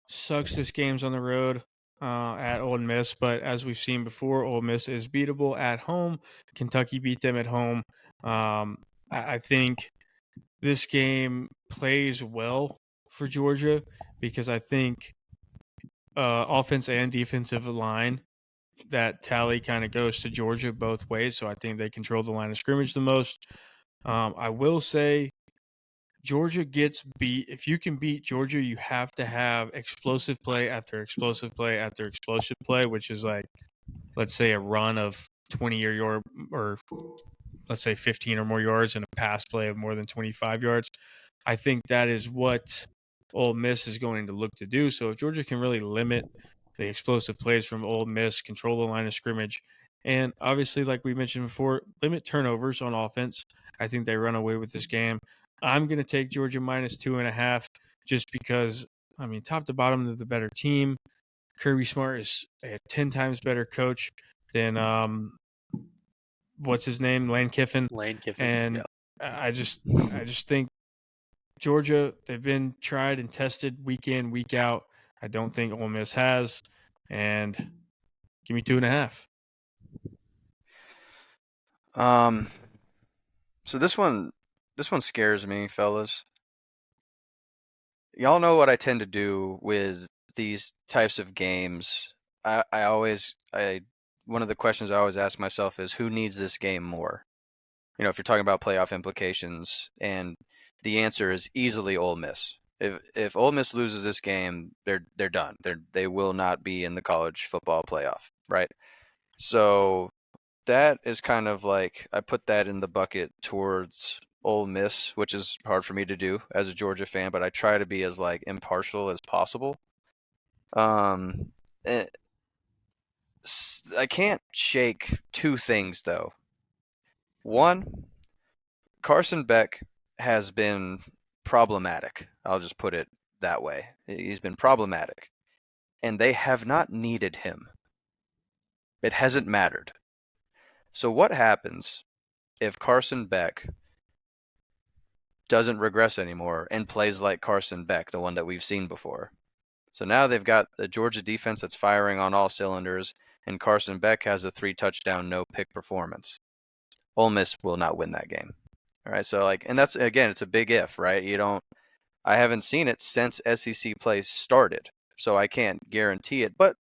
Sucks this game's on the road at Ole Miss, but as we've seen before, Ole Miss is beatable at home. Kentucky beat them at home. I think this game plays well for Georgia because I think offense and defensive line, that tally kind of goes to Georgia both ways. So I think they control the line of scrimmage the most. I will say Georgia gets beat. If you can beat Georgia, you have to have explosive play after explosive play after explosive play, which is like, let's say, a run of 20 or let's say 15 or more yards and a pass play of more than 25 yards. I think that is what Ole Miss is going to look to do. So if Georgia can really limit the explosive plays from Ole Miss, control the line of scrimmage, and obviously, like we mentioned before, limit turnovers on offense, I think they run away with this game. I'm going to take Georgia -2.5 just because, I mean, top to bottom, they're the better team. Kirby Smart is a 10 times better coach than what's his name, Lane Kiffin. And yeah. I just think Georgia, they've been tried and tested week in, week out. I don't think Ole Miss has. And give me 2.5. So this one scares me, fellas. Y'all know what I tend to do with these types of games. One of the questions I always ask myself is, who needs this game more? If you're talking about playoff implications, and the answer is easily Ole Miss. If Ole Miss loses this game, they're done. They will not be in the college football playoff, right? So that is kind of like, I put that in the bucket towards Ole Miss, which is hard for me to do as a Georgia fan, but I try to be as like impartial as possible. eh, I can't shake two things though. One, Carson Beck has been problematic. I'll just put it that way. He's been problematic, and they have not needed him. It hasn't mattered. So what happens if Carson Beck doesn't regress anymore and plays like Carson Beck, the one that we've seen before? So now they've got the Georgia defense that's firing on all cylinders, and Carson Beck has a 3-touchdown, no-pick performance. Ole Miss will not win that game. All right, so and that's again, it's a big if, right? I haven't seen it since SEC play started, so I can't guarantee it, but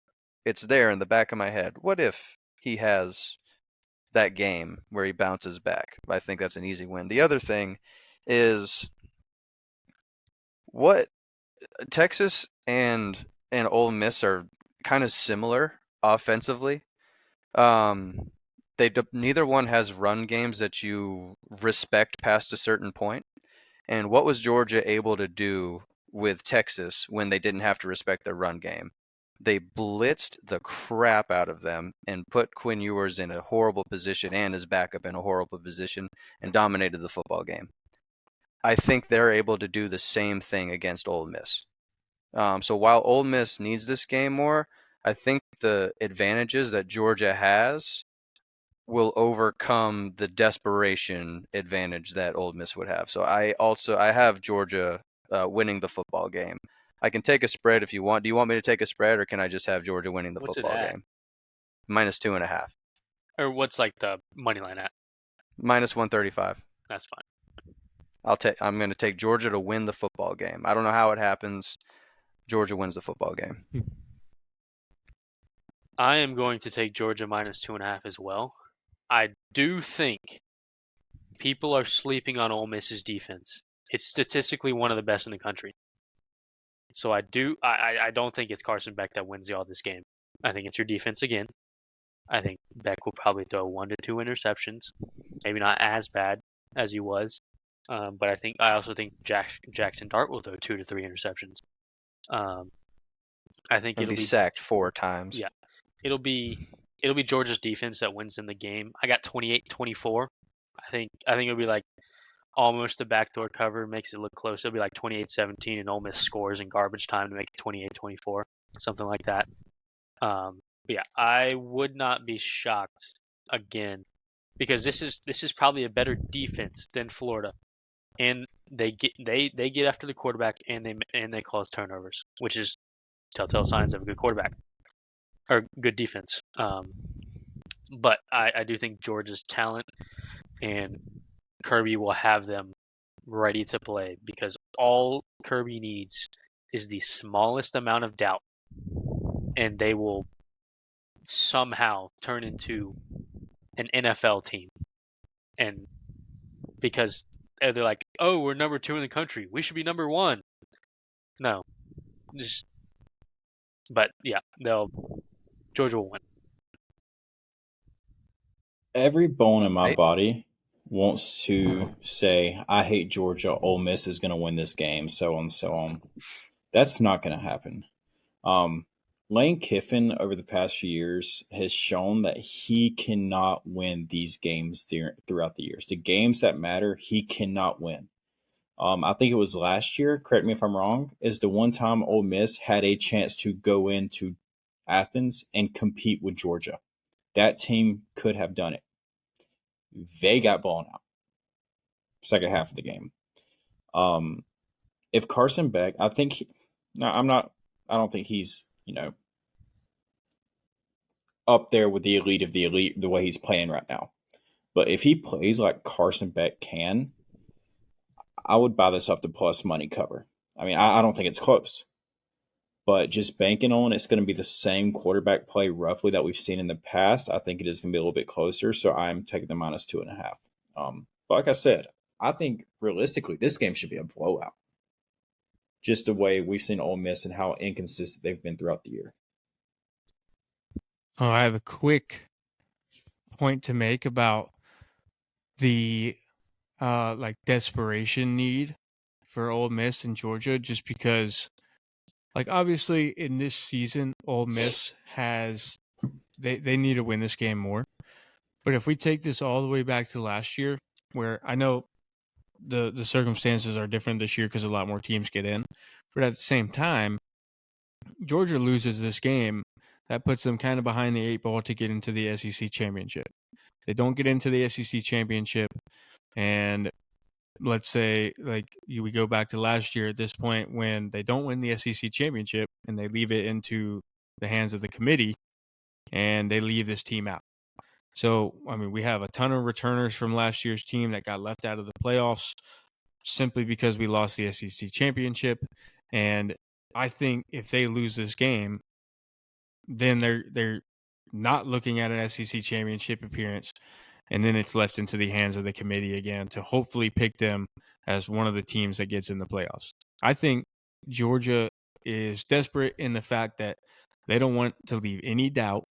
it's there in the back of my head. What if he has that game where he bounces back? I think that's an easy win. The other thing is what Texas and Ole Miss are kind of similar offensively. Um, neither one has run games that you respect past a certain point. And what was Georgia able to do with Texas when they didn't have to respect their run game? They blitzed the crap out of them and put Quinn Ewers in a horrible position and his backup in a horrible position and dominated the football game. I think they're able to do the same thing against Ole Miss. So while Ole Miss needs this game more, I think the advantages that Georgia has will overcome the desperation advantage that Ole Miss would have. So I have Georgia winning the football game. I can take a spread if you want. Do you want me to take a spread, or can I just have Georgia winning the What's it football at? game? -2.5. Or what's like the money line at? -135. That's fine. I'm going to take Georgia to win the football game. I don't know how it happens. Georgia wins the football game. I am going to take Georgia -2.5 as well. I do think people are sleeping on Ole Miss's defense. It's statistically one of the best in the country. So I don't think it's Carson Beck that wins y'all this game. I think it's your defense again. I think Beck will probably throw 1 to 2 interceptions. Maybe not as bad as he was. But I also think Jackson Dart will throw 2 to 3 interceptions. I think And it'll be be sacked 4 times. Yeah. It'll be Georgia's defense that wins in the game. I got 28-24. I think it'll be like almost a backdoor cover, makes it look close. It'll be like 28-17 and Ole Miss scores in garbage time to make it 28-24, something like that. But yeah, I would not be shocked again because this is probably a better defense than Florida, and they get after the quarterback and they cause turnovers, which is telltale signs of a good quarterback or good defense. But I do think Georgia's talent and Kirby will have them ready to play because all Kirby needs is the smallest amount of doubt, and they will somehow turn into an NFL team. And because they're like, oh, we're number 2 in the country, we should be number 1. No, but yeah, Georgia will win. Every bone in my body wants to say, I hate Georgia. Ole Miss is going to win this game, so on and so on. That's not going to happen. Lane Kiffin, over the past few years, has shown that he cannot win these games throughout the years. The games that matter, he cannot win. I think it was last year, correct me if I'm wrong, is the one time Ole Miss had a chance to go into Athens and compete with Georgia. That team could have done it. They got blown out. Second half of the game. If Carson Beck, I don't think he's, up there with the elite of the elite the way he's playing right now. But if he plays like Carson Beck can, I would buy this up to plus money cover. I mean, I don't think it's close. But just banking on it's going to be the same quarterback play roughly that we've seen in the past, I think it is going to be a little bit closer. So I'm taking the -2.5. But like I said, I think realistically this game should be a blowout. Just the way we've seen Ole Miss and how inconsistent they've been throughout the year. Oh, I have a quick point to make about the desperation need for Ole Miss and Georgia, just because Like, obviously, in this season, Ole Miss has they need to win this game more. But if we take this all the way back to last year, where I know the circumstances are different this year because a lot more teams get in, but at the same time, Georgia loses this game, that puts them kind of behind the eight ball to get into the SEC championship. They don't get into the SEC championship, and let's say we go back to last year at this point when they don't win the SEC championship and they leave it into the hands of the committee and they leave this team out. So, I mean, we have a ton of returners from last year's team that got left out of the playoffs simply because we lost the SEC championship. And I think if they lose this game, then they're not looking at an SEC championship appearance, and then it's left into the hands of the committee again to hopefully pick them as one of the teams that gets in the playoffs. I think Georgia is desperate in the fact that they don't want to leave any doubt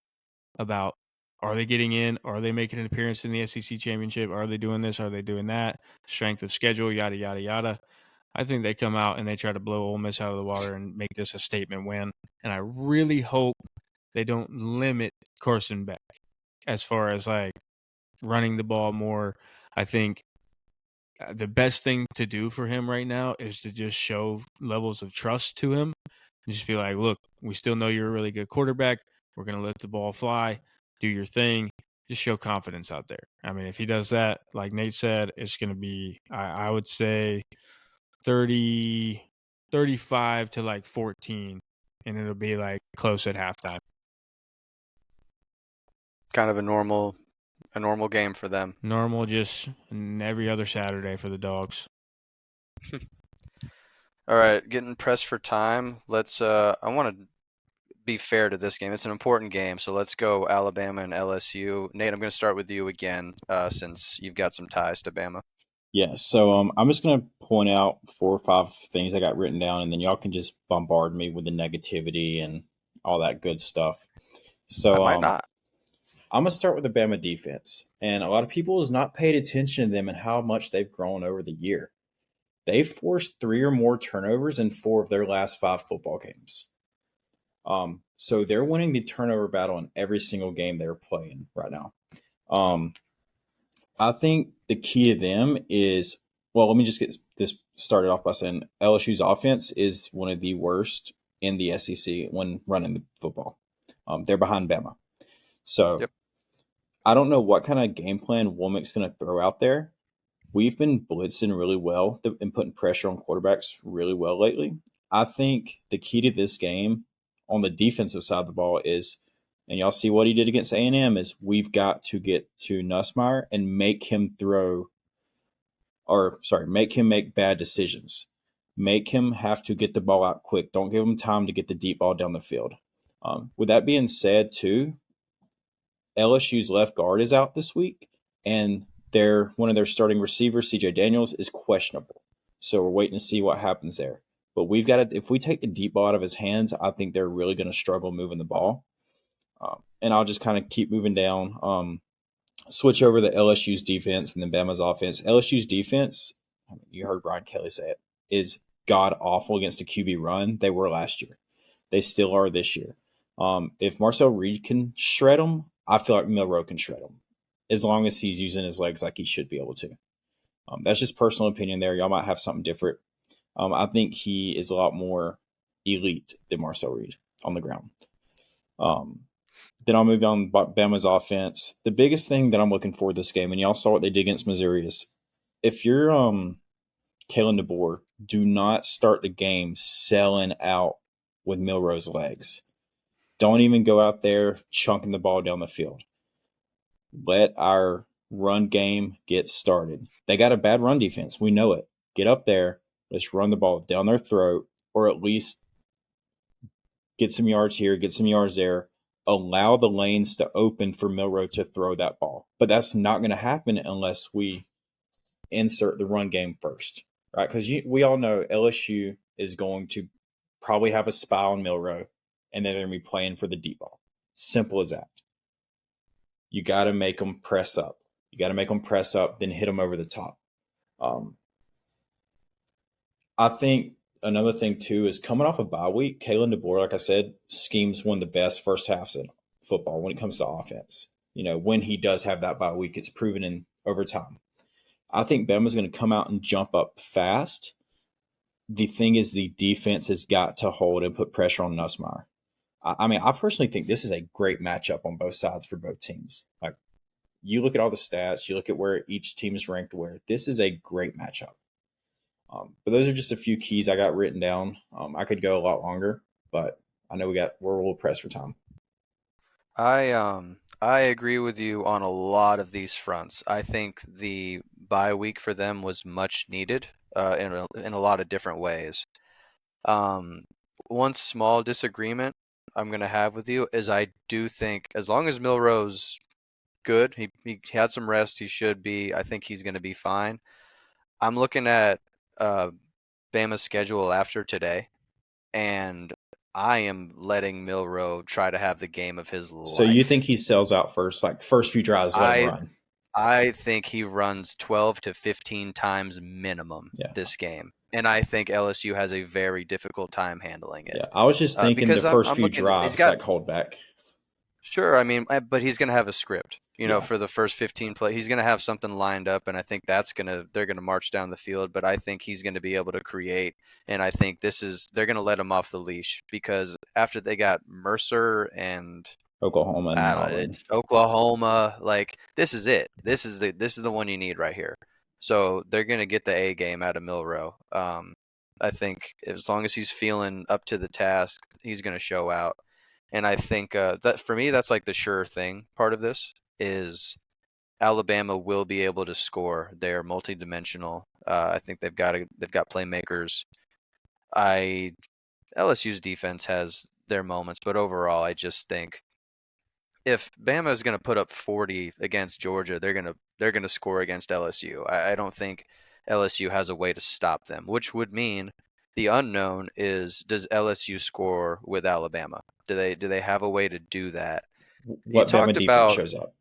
about, are they getting in? Are they making an appearance in the SEC championship? Are they doing this? Are they doing that? Strength of schedule, yada, yada, yada. I think they come out and they try to blow Ole Miss out of the water and make this a statement win. And I really hope they don't limit Carson Beck as far as like running the ball more. I think the best thing to do for him right now is to just show levels of trust to him and just be like, look, we still know you're a really good quarterback. We're going to let the ball fly, do your thing, just show confidence out there. I mean, if he does that, like Nate said, it's going to be, I would say 30, 35 to like 14, and it'll be like close at halftime. Kind of a normal game for them. Normal, just every other Saturday for the Dogs. All right, getting pressed for time. Let's I want to be fair to this game. It's an important game, so let's go Alabama and LSU. Nate, I'm going to start with you again, since you've got some ties to Bama. Yeah, so I'm just gonna point out 4 or 5 things I got written down, and then y'all can just bombard me with the negativity and all that good stuff. I So might not. I'm gonna start with the Bama defense, and a lot of people has not paid attention to them and how much they've grown over the year. They've forced 3 or more turnovers in 4 of their last 5 football games. So they're winning the turnover battle in every single game they're playing right now. I think the key to them is, well, let me just get this started off by saying LSU's offense is one of the worst in the SEC when running the football. They're behind Bama. So Yep. I don't know what kind of game plan Womack's going to throw out there. We've been blitzing really well and putting pressure on quarterbacks really well lately. I think the key to this game on the defensive side of the ball is, and y'all see what he did against A&M, is we've got to get to Nussmeier and make him make him make bad decisions. Make him have to get the ball out quick. Don't give him time to get the deep ball down the field. With that being said, too, LSU's left guard is out this week, and one of their starting receivers, CJ Daniels, is questionable. So we're waiting to see what happens there. But we've got to, if we take the deep ball out of his hands, I think they're really going to struggle moving the ball. And I'll just kind of keep moving down. Switch over to LSU's defense and then Bama's offense. LSU's defense, you heard Brian Kelly say it, is god awful against a QB run. They were last year. They still are this year. If Marcel Reed can shred them, I feel like Milroe can shred them, as long as he's using his legs like he should be able to. That's just personal opinion there. Y'all might have something different. I think he is a lot more elite than Marcel Reed on the ground. Then I'll move on to Bama's offense. The biggest thing that I'm looking for this game, and y'all saw what they did against Missouri, is if you're Kalen DeBoer, do not start the game selling out with Milroe's legs. Don't even go out there chunking the ball down the field. Let our run game get started. They got a bad run defense. We know it. Get up there. Let's run the ball down their throat, or at least get some yards here, get some yards there. Allow the lanes to open for Milroe to throw that ball. But that's not going to happen unless we insert the run game first, right? Because we all know LSU is going to probably have a spy on Milroe, and they're going to be playing for the deep ball. Simple as that. You got to make them press up. You got to make them press up, then hit them over the top. I think another thing too is coming off a bye week. Kalen DeBoer, like I said, schemes one of the best first halves in football when it comes to offense. When he does have that bye week, it's proven in overtime. I think Bama's going to come out and jump up fast. The thing is, the defense has got to hold and put pressure on Nussmeier. I mean, I personally think this is a great matchup on both sides for both teams. Like, you look at all the stats, you look at where each team is ranked, where this is a great matchup. But those are just a few keys I got written down. I could go a lot longer, but I know we're a little pressed for time. I agree with you on a lot of these fronts. I think the bye week for them was much needed in a lot of different ways. Um, One small disagreement I'm gonna have with you is I do think as long as Milrow's good, he had some rest, he should be. I think he's gonna be fine. I'm looking at uh, Bama's schedule after today, and I am letting Milrow try to have the game of his So you think life. he sells out first, like first few drives, let him I run? I think he runs 12 to 15 times minimum Yeah. this game, and I think LSU has a very difficult time handling it Yeah. I was just thinking the because first I'm few looking. He's drives, got like hold back. sure. I mean, but he's going to have a script, Yeah. for the first 15 play. He's going to have something lined up, and I think they're going to march down the field. But I think he's going to be able to create, and I think they're going to let him off the leash because after they got Mercer and Oklahoma and I don't know, Auburn. it's Oklahoma. Like this is it. This is the one you need right here. So they're gonna get the A game out of Milrow. I think as long as he's feeling up to the task, he's gonna show out. And I think that for me, that's like the sure thing part of this is Alabama will be able to score. They're multidimensional. I think they've got playmakers. I LSU's defense has their moments, but overall, I just think if Bama is going to put up 40 against Georgia, they're going to score against LSU. I don't think LSU has a way to stop them, which would mean the unknown is does LSU score with Alabama? Do they have a way to do that? You What Bama talked defense about shows up?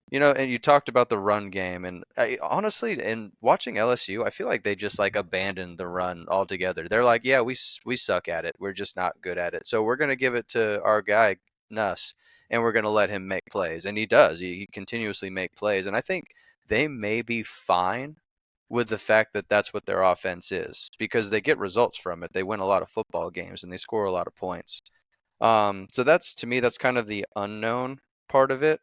and you talked about the run game, and honestly, in watching LSU, I feel like they just like abandoned the run altogether. They're like, yeah, we suck at it. We're just not good at it. So we're gonna give it to our guy Nuss, and we're gonna let him make plays, and he does. He continuously make plays, and I think they may be fine with the fact that that's what their offense is because they get results from it. They win a lot of football games and they score a lot of points. So that's to me, that's kind of the unknown part of it.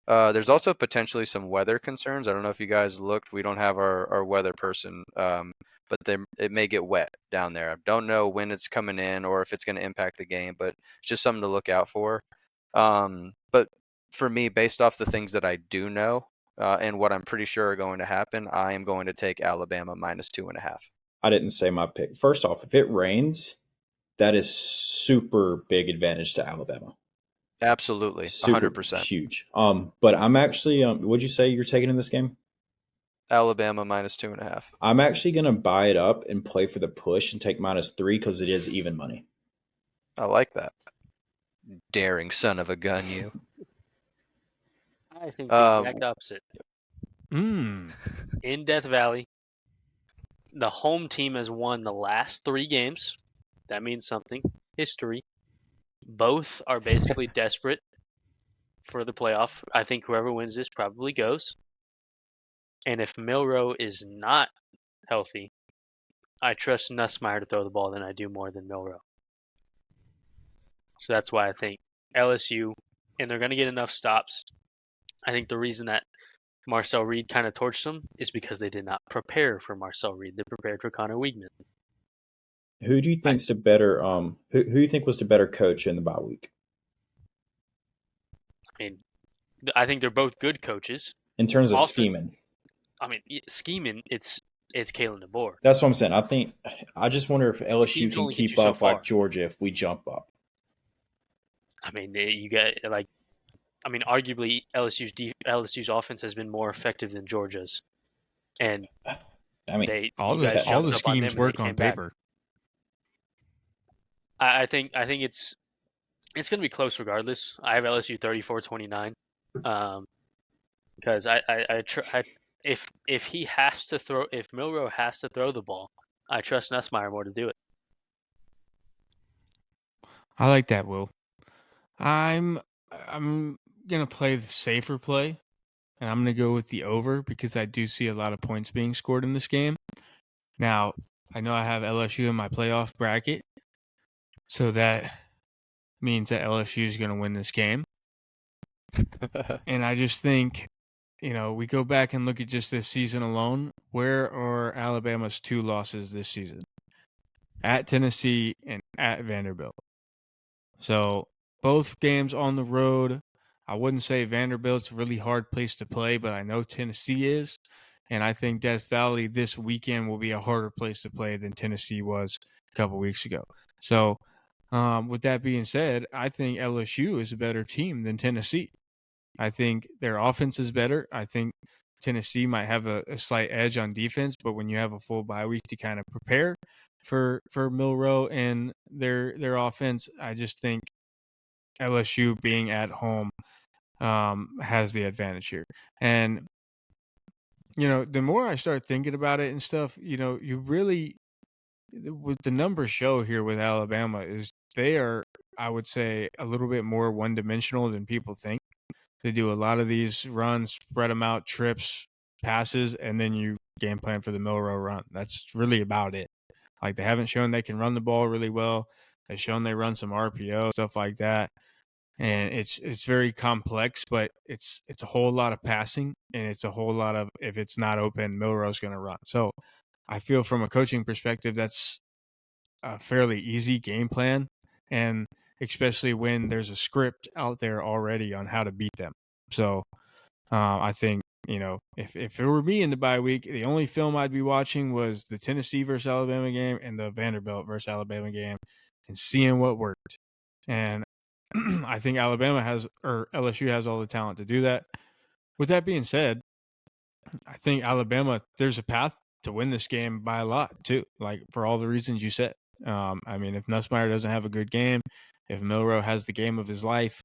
There's also potentially some weather concerns. I don't know if you guys looked. We don't have our weather person, but it may get wet down there. I don't know when it's coming in or if it's going to impact the game, but it's just something to look out for. But for me, based off the things that I do know and what I'm pretty sure are going to happen, I am going to take Alabama minus 2.5. I didn't say my pick. First off, if it rains, that is super big advantage to Alabama. Absolutely, Super 100%. huge. But I'm actually, what'd you say you're taking in this game? Alabama minus 2.5. I'm actually going to buy it up and play for the push and take -3 because it is even money. I like that. Daring son of a gun, you. I think the exact opposite. Mm. In Death Valley, the home team has won the last 3 games. That means something. History. Both are basically desperate for the playoff. I think whoever wins this probably goes. And if Milrow is not healthy, I trust Nussmeier to throw the ball than I do more than Milrow. So that's why I think LSU, and they're going to get enough stops. I think the reason that Marcel Reed kind of torched them is because they did not prepare for Marcel Reed. They prepared for Connor Weigman. Who do you think's the better? Who you think was the better coach in the bye week I mean, I think they're both good coaches. in terms of Also, scheming? I mean, scheming, it's Kalen DeBoer. That's what I'm saying. I just wonder if LSU Schemes can only get you keep so up like far. Georgia if we jump up. I mean, you get arguably LSU's offense has been more effective than Georgia's, and I mean, All you guys the jumped up on schemes them and they work on came back. paper. I think it's going to be close regardless. I have LSU 34-29, because if Milrow has to throw the ball, I trust Nussmeier more to do it. I like that, Will. I'm gonna play the safer play, and I'm gonna go with the over because I do see a lot of points being scored in this game. Now, I know I have LSU in my playoff bracket, so that means that LSU is gonna win this game. And I just think, we go back and look at just this season alone. Where are Alabama's 2 losses this season? At Tennessee and at Vanderbilt. So both games on the road. I wouldn't say Vanderbilt's a really hard place to play, but I know Tennessee is. And I think Death Valley this weekend will be a harder place to play than Tennessee was a couple weeks ago. So, with that being said, I think LSU is a better team than Tennessee. I think their offense is better. I think Tennessee might have a slight edge on defense, but when you have a full bye week to kind of prepare for Milroe and their offense, I just think LSU being at home has the advantage here. And the more I start thinking about it and stuff, you really what the numbers show here with Alabama is they are, I would say, a little bit more one dimensional than people think. They do a lot of these runs, spread them out, trips, passes, and then you game plan for the Milroe run. That's really about it. Like they haven't shown they can run the ball really well. They've shown they run some RPO stuff like that, and it's very complex. But it's a whole lot of passing, and it's a whole lot of if it's not open, Milroe's going to run. So I feel from a coaching perspective, that's a fairly easy game plan, and especially when there's a script out there already on how to beat them. So I think if it were me in the bye week, the only film I'd be watching was the Tennessee versus Alabama game and the Vanderbilt versus Alabama game, and seeing what worked. And I think LSU has all the talent to do that. With that being said, I think Alabama, there's a path to win this game by a lot too, like for all the reasons you said. I mean, if Nussmeier doesn't have a good game, if Milroe has the game of his life,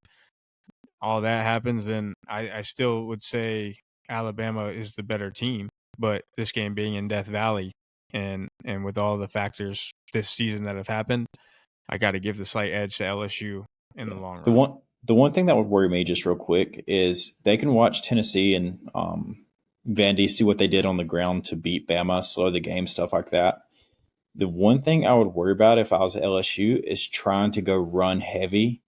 all that happens, then I still would say Alabama is the better team. But this game being in Death Valley and with all the factors this season that have happened, I got to give the slight edge to LSU in the long run. The one thing that would worry me just real quick is they can watch Tennessee and Vandy see what they did on the ground to beat Bama, slow the game, stuff like that. The one thing I would worry about if I was at LSU is trying to go run heavy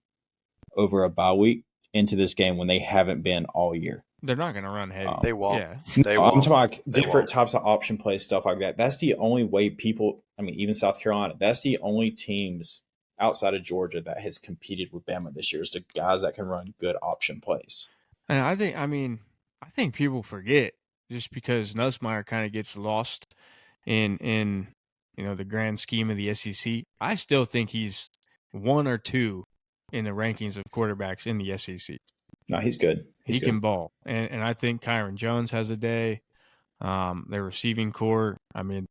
over a bye week into this game when they haven't been all year. They're not going to run heavy. They won't. Yeah. They I'm won't. talking like different types of option plays, stuff like that. That's the only way people, I mean, even South Carolina, that's the only teams outside of Georgia that has competed with Bama this year is the guys that can run good option plays. And I think people forget just because Nussmeier kind of gets lost in the grand scheme of the SEC. I still think he's 1 or 2 in the rankings of quarterbacks in the SEC. No, he's good. He can ball, and I think Kyron Jones has a day. Their receiving core, I mean,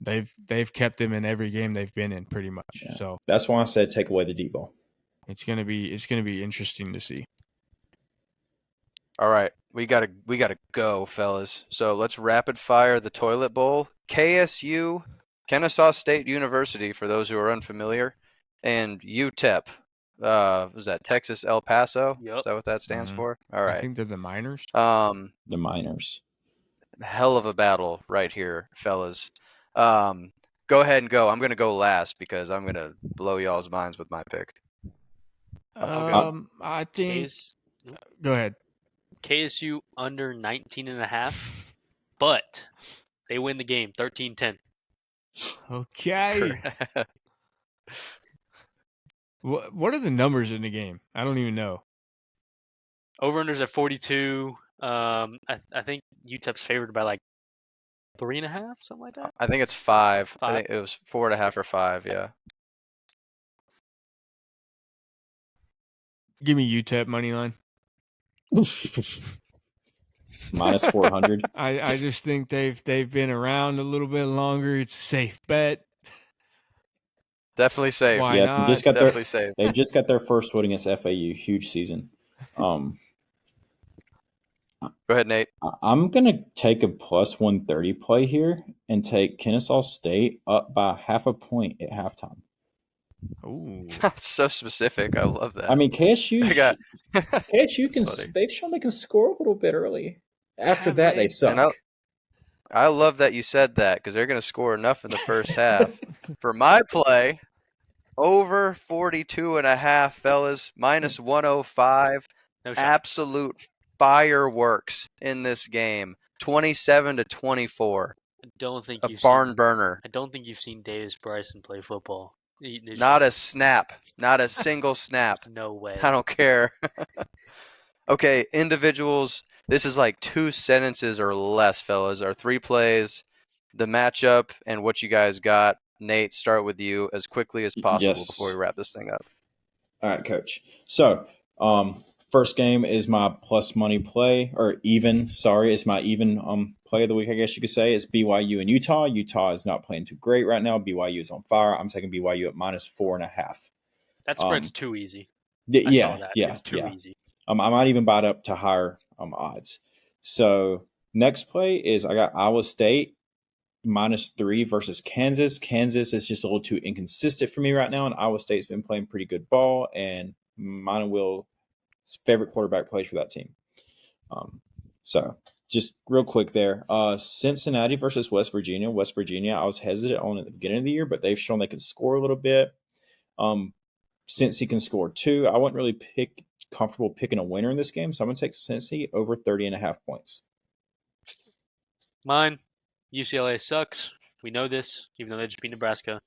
they've kept him in every game they've been in pretty much. Yeah. So that's why I said take away the deep ball. It's gonna be interesting to see. All right, we gotta go, fellas. So let's rapid fire the toilet bowl. KSU, Kennesaw State University, for those who are unfamiliar, and UTEP. Was that Texas El Paso? Yep. Is that what that stands for? All right. I think they're the Miners. The Miners. Hell of a battle right here, fellas. Go ahead and go. I'm gonna go last because I'm gonna blow y'all's minds with my pick. I think. Go ahead. KSU under 19.5, but they win the game 13-10. Okay. What are the numbers in the game? I don't even know. Over-unders at 42. I think UTEP's favored by like 3.5, something like that. I think it's 5. I think it was 4.5 or 5. Yeah. Give me UTEP money line. Minus 400. I just think they've been around a little bit longer. It's a safe bet. Definitely safe. Why not? Definitely safe. They just got their first win against FAU. Huge season. Go ahead, Nate. I'm going to take a plus 130 play here and take Kennesaw State up by half a point at halftime. Ooh. That's so specific. I love that. I mean, I got. KSU can. Funny. They've shown they can score a little bit early. After Have that, they they? suck. And I love that you said that because they're going to score enough in the first half. For my play, over 42.5, fellas, minus 105. No shot. Absolute fireworks in this game. 27-24. I don't think A you've barn seen. burner. I don't think you've seen Davis Bryson play football. Not a snap. Not a single snap. No way. I don't care. Okay, individuals. This is like 2 sentences or less, fellas. Our 3 plays, the matchup, and what you guys got. Nate, start with you as quickly as possible before we Yes. wrap this thing up. All right, Coach. So, first game is my plus money play, or even. Sorry, it's my even play of the week. I guess you could say it's BYU and Utah. Utah is not playing too great right now. BYU is on fire. I'm taking BYU at minus 4.5. That spread's too easy. I Yeah, saw that. yeah, It's too yeah. easy. I might even buy it up to higher odds. So next play is I got Iowa State -3 versus Kansas. Kansas is just a little too inconsistent for me right now, and Iowa State's been playing pretty good ball, and mine and Will's favorite quarterback plays for that team. So just real quick there, Cincinnati versus West Virginia. West Virginia, I was hesitant on at the beginning of the year, but they've shown they can score a little bit. Cincy can score too. I wouldn't really comfortable picking a winner in this game, so I'm going to take Cincy over 30.5 points. Mine, UCLA sucks. We know this, even though they just beat Nebraska.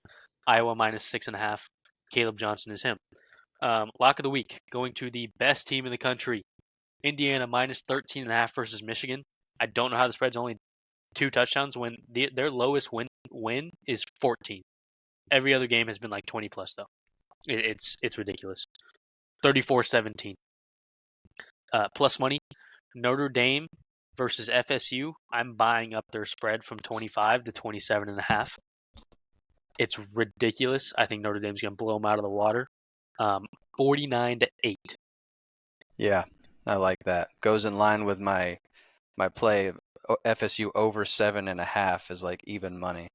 Iowa -6.5. Caleb Johnson is him. Lock of the week, going to the best team in the country. Indiana -13.5 versus Michigan. I don't know how the spread's only 2 touchdowns when their lowest win is 14. Every other game has been like 20 plus though. It's ridiculous. 34-17. Plus money, Notre Dame versus FSU. I'm buying up their spread from 25 to 27.5. It's ridiculous. I think Notre Dame's going to blow them out of the water. 49-8. Yeah, I like that. Goes in line with my play of FSU over 7.5 is like even money.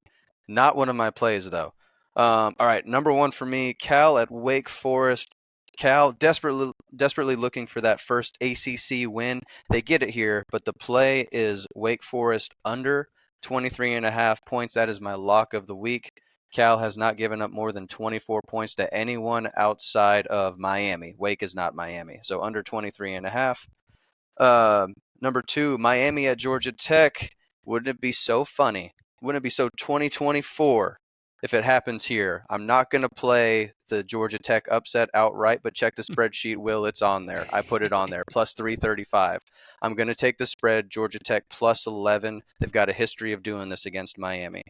Not one of my plays though. All right, number 1 for me, Cal at Wake Forest. Cal desperately looking for that first ACC win. They get it here, but the play is Wake Forest under 23.5 points. That is my lock of the week. Cal has not given up more than 24 points to anyone outside of Miami. Wake is not Miami, so under 23.5. Number 2, Miami at Georgia Tech. Wouldn't it be so funny? Wouldn't it be so 2024 if it happens here? I'm not going to play the Georgia Tech upset outright, but check the spreadsheet, Will. It's on there. I put it on there. Plus 335. I'm going to take the spread, Georgia Tech plus 11. They've got a history of doing this against Miami.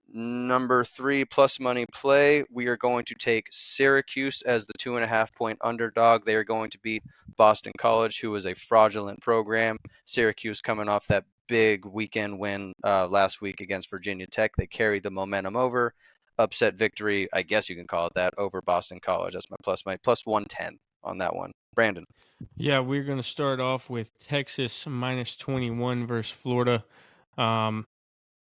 Number 3, plus money play. We are going to take Syracuse as the 2.5 point underdog. They are going to beat Boston College, who is a fraudulent program. Syracuse coming off that big weekend win last week against Virginia Tech. They carried the momentum over. Upset victory, I guess you can call it that, over Boston College. That's my plus 110 on that one. Brandon. Yeah, we're going to start off with Texas -21 versus Florida.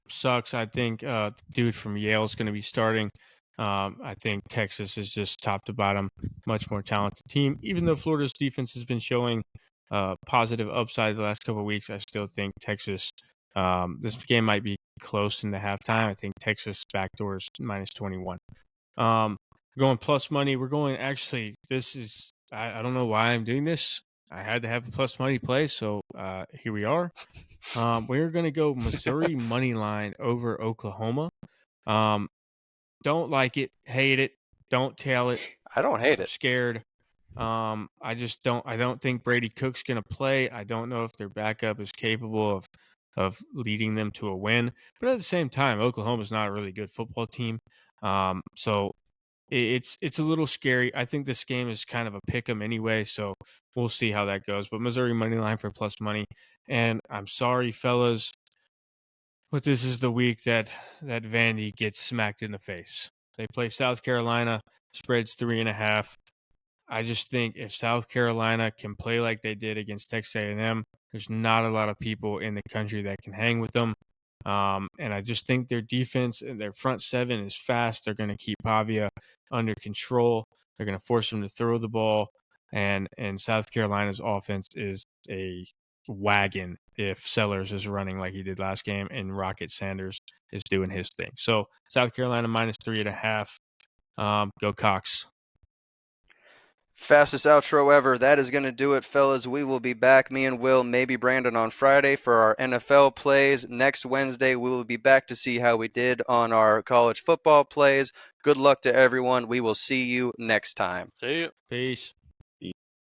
Sucks. I think the dude from Yale is going to be starting. I think Texas is just top to bottom, much more talented team. Even though Florida's defense has been showing positive upside the last couple of weeks, I still think Texas. This game might be close in the halftime. I think Texas backdoors -21. Going plus money. We're going actually. This is. I don't know why I'm doing this. I had to have a plus money play, so here we are. We're going to go Missouri money line over Oklahoma. Don't like it, hate it, don't tell it. I don't hate it. Scared. I just don't. I don't think Brady Cook's going to play. I don't know if their backup is capable of leading them to a win. But at the same time, Oklahoma's not a really good football team. So it's a little scary. I think this game is kind of a pick 'em anyway, so we'll see how that goes. But Missouri money line for plus money. And I'm sorry, fellas, but this is the week that Vandy gets smacked in the face. They play South Carolina, spreads 3.5. I just think if South Carolina can play like they did against Texas A&M, there's not a lot of people in the country that can hang with them. And I just think their defense and their front seven is fast. They're going to keep Pavia under control. They're going to force him to throw the ball. And South Carolina's offense is a wagon if Sellers is running like he did last game and Rocket Sanders is doing his thing. So South Carolina -3.5. Go Cox. Fastest outro ever. That is going to do it, fellas. We will be back, me and Will, maybe Brandon, on Friday for our NFL plays. Next Wednesday, we will be back to see how we did on our college football plays. Good luck to everyone. We will see you next time. See you. Peace.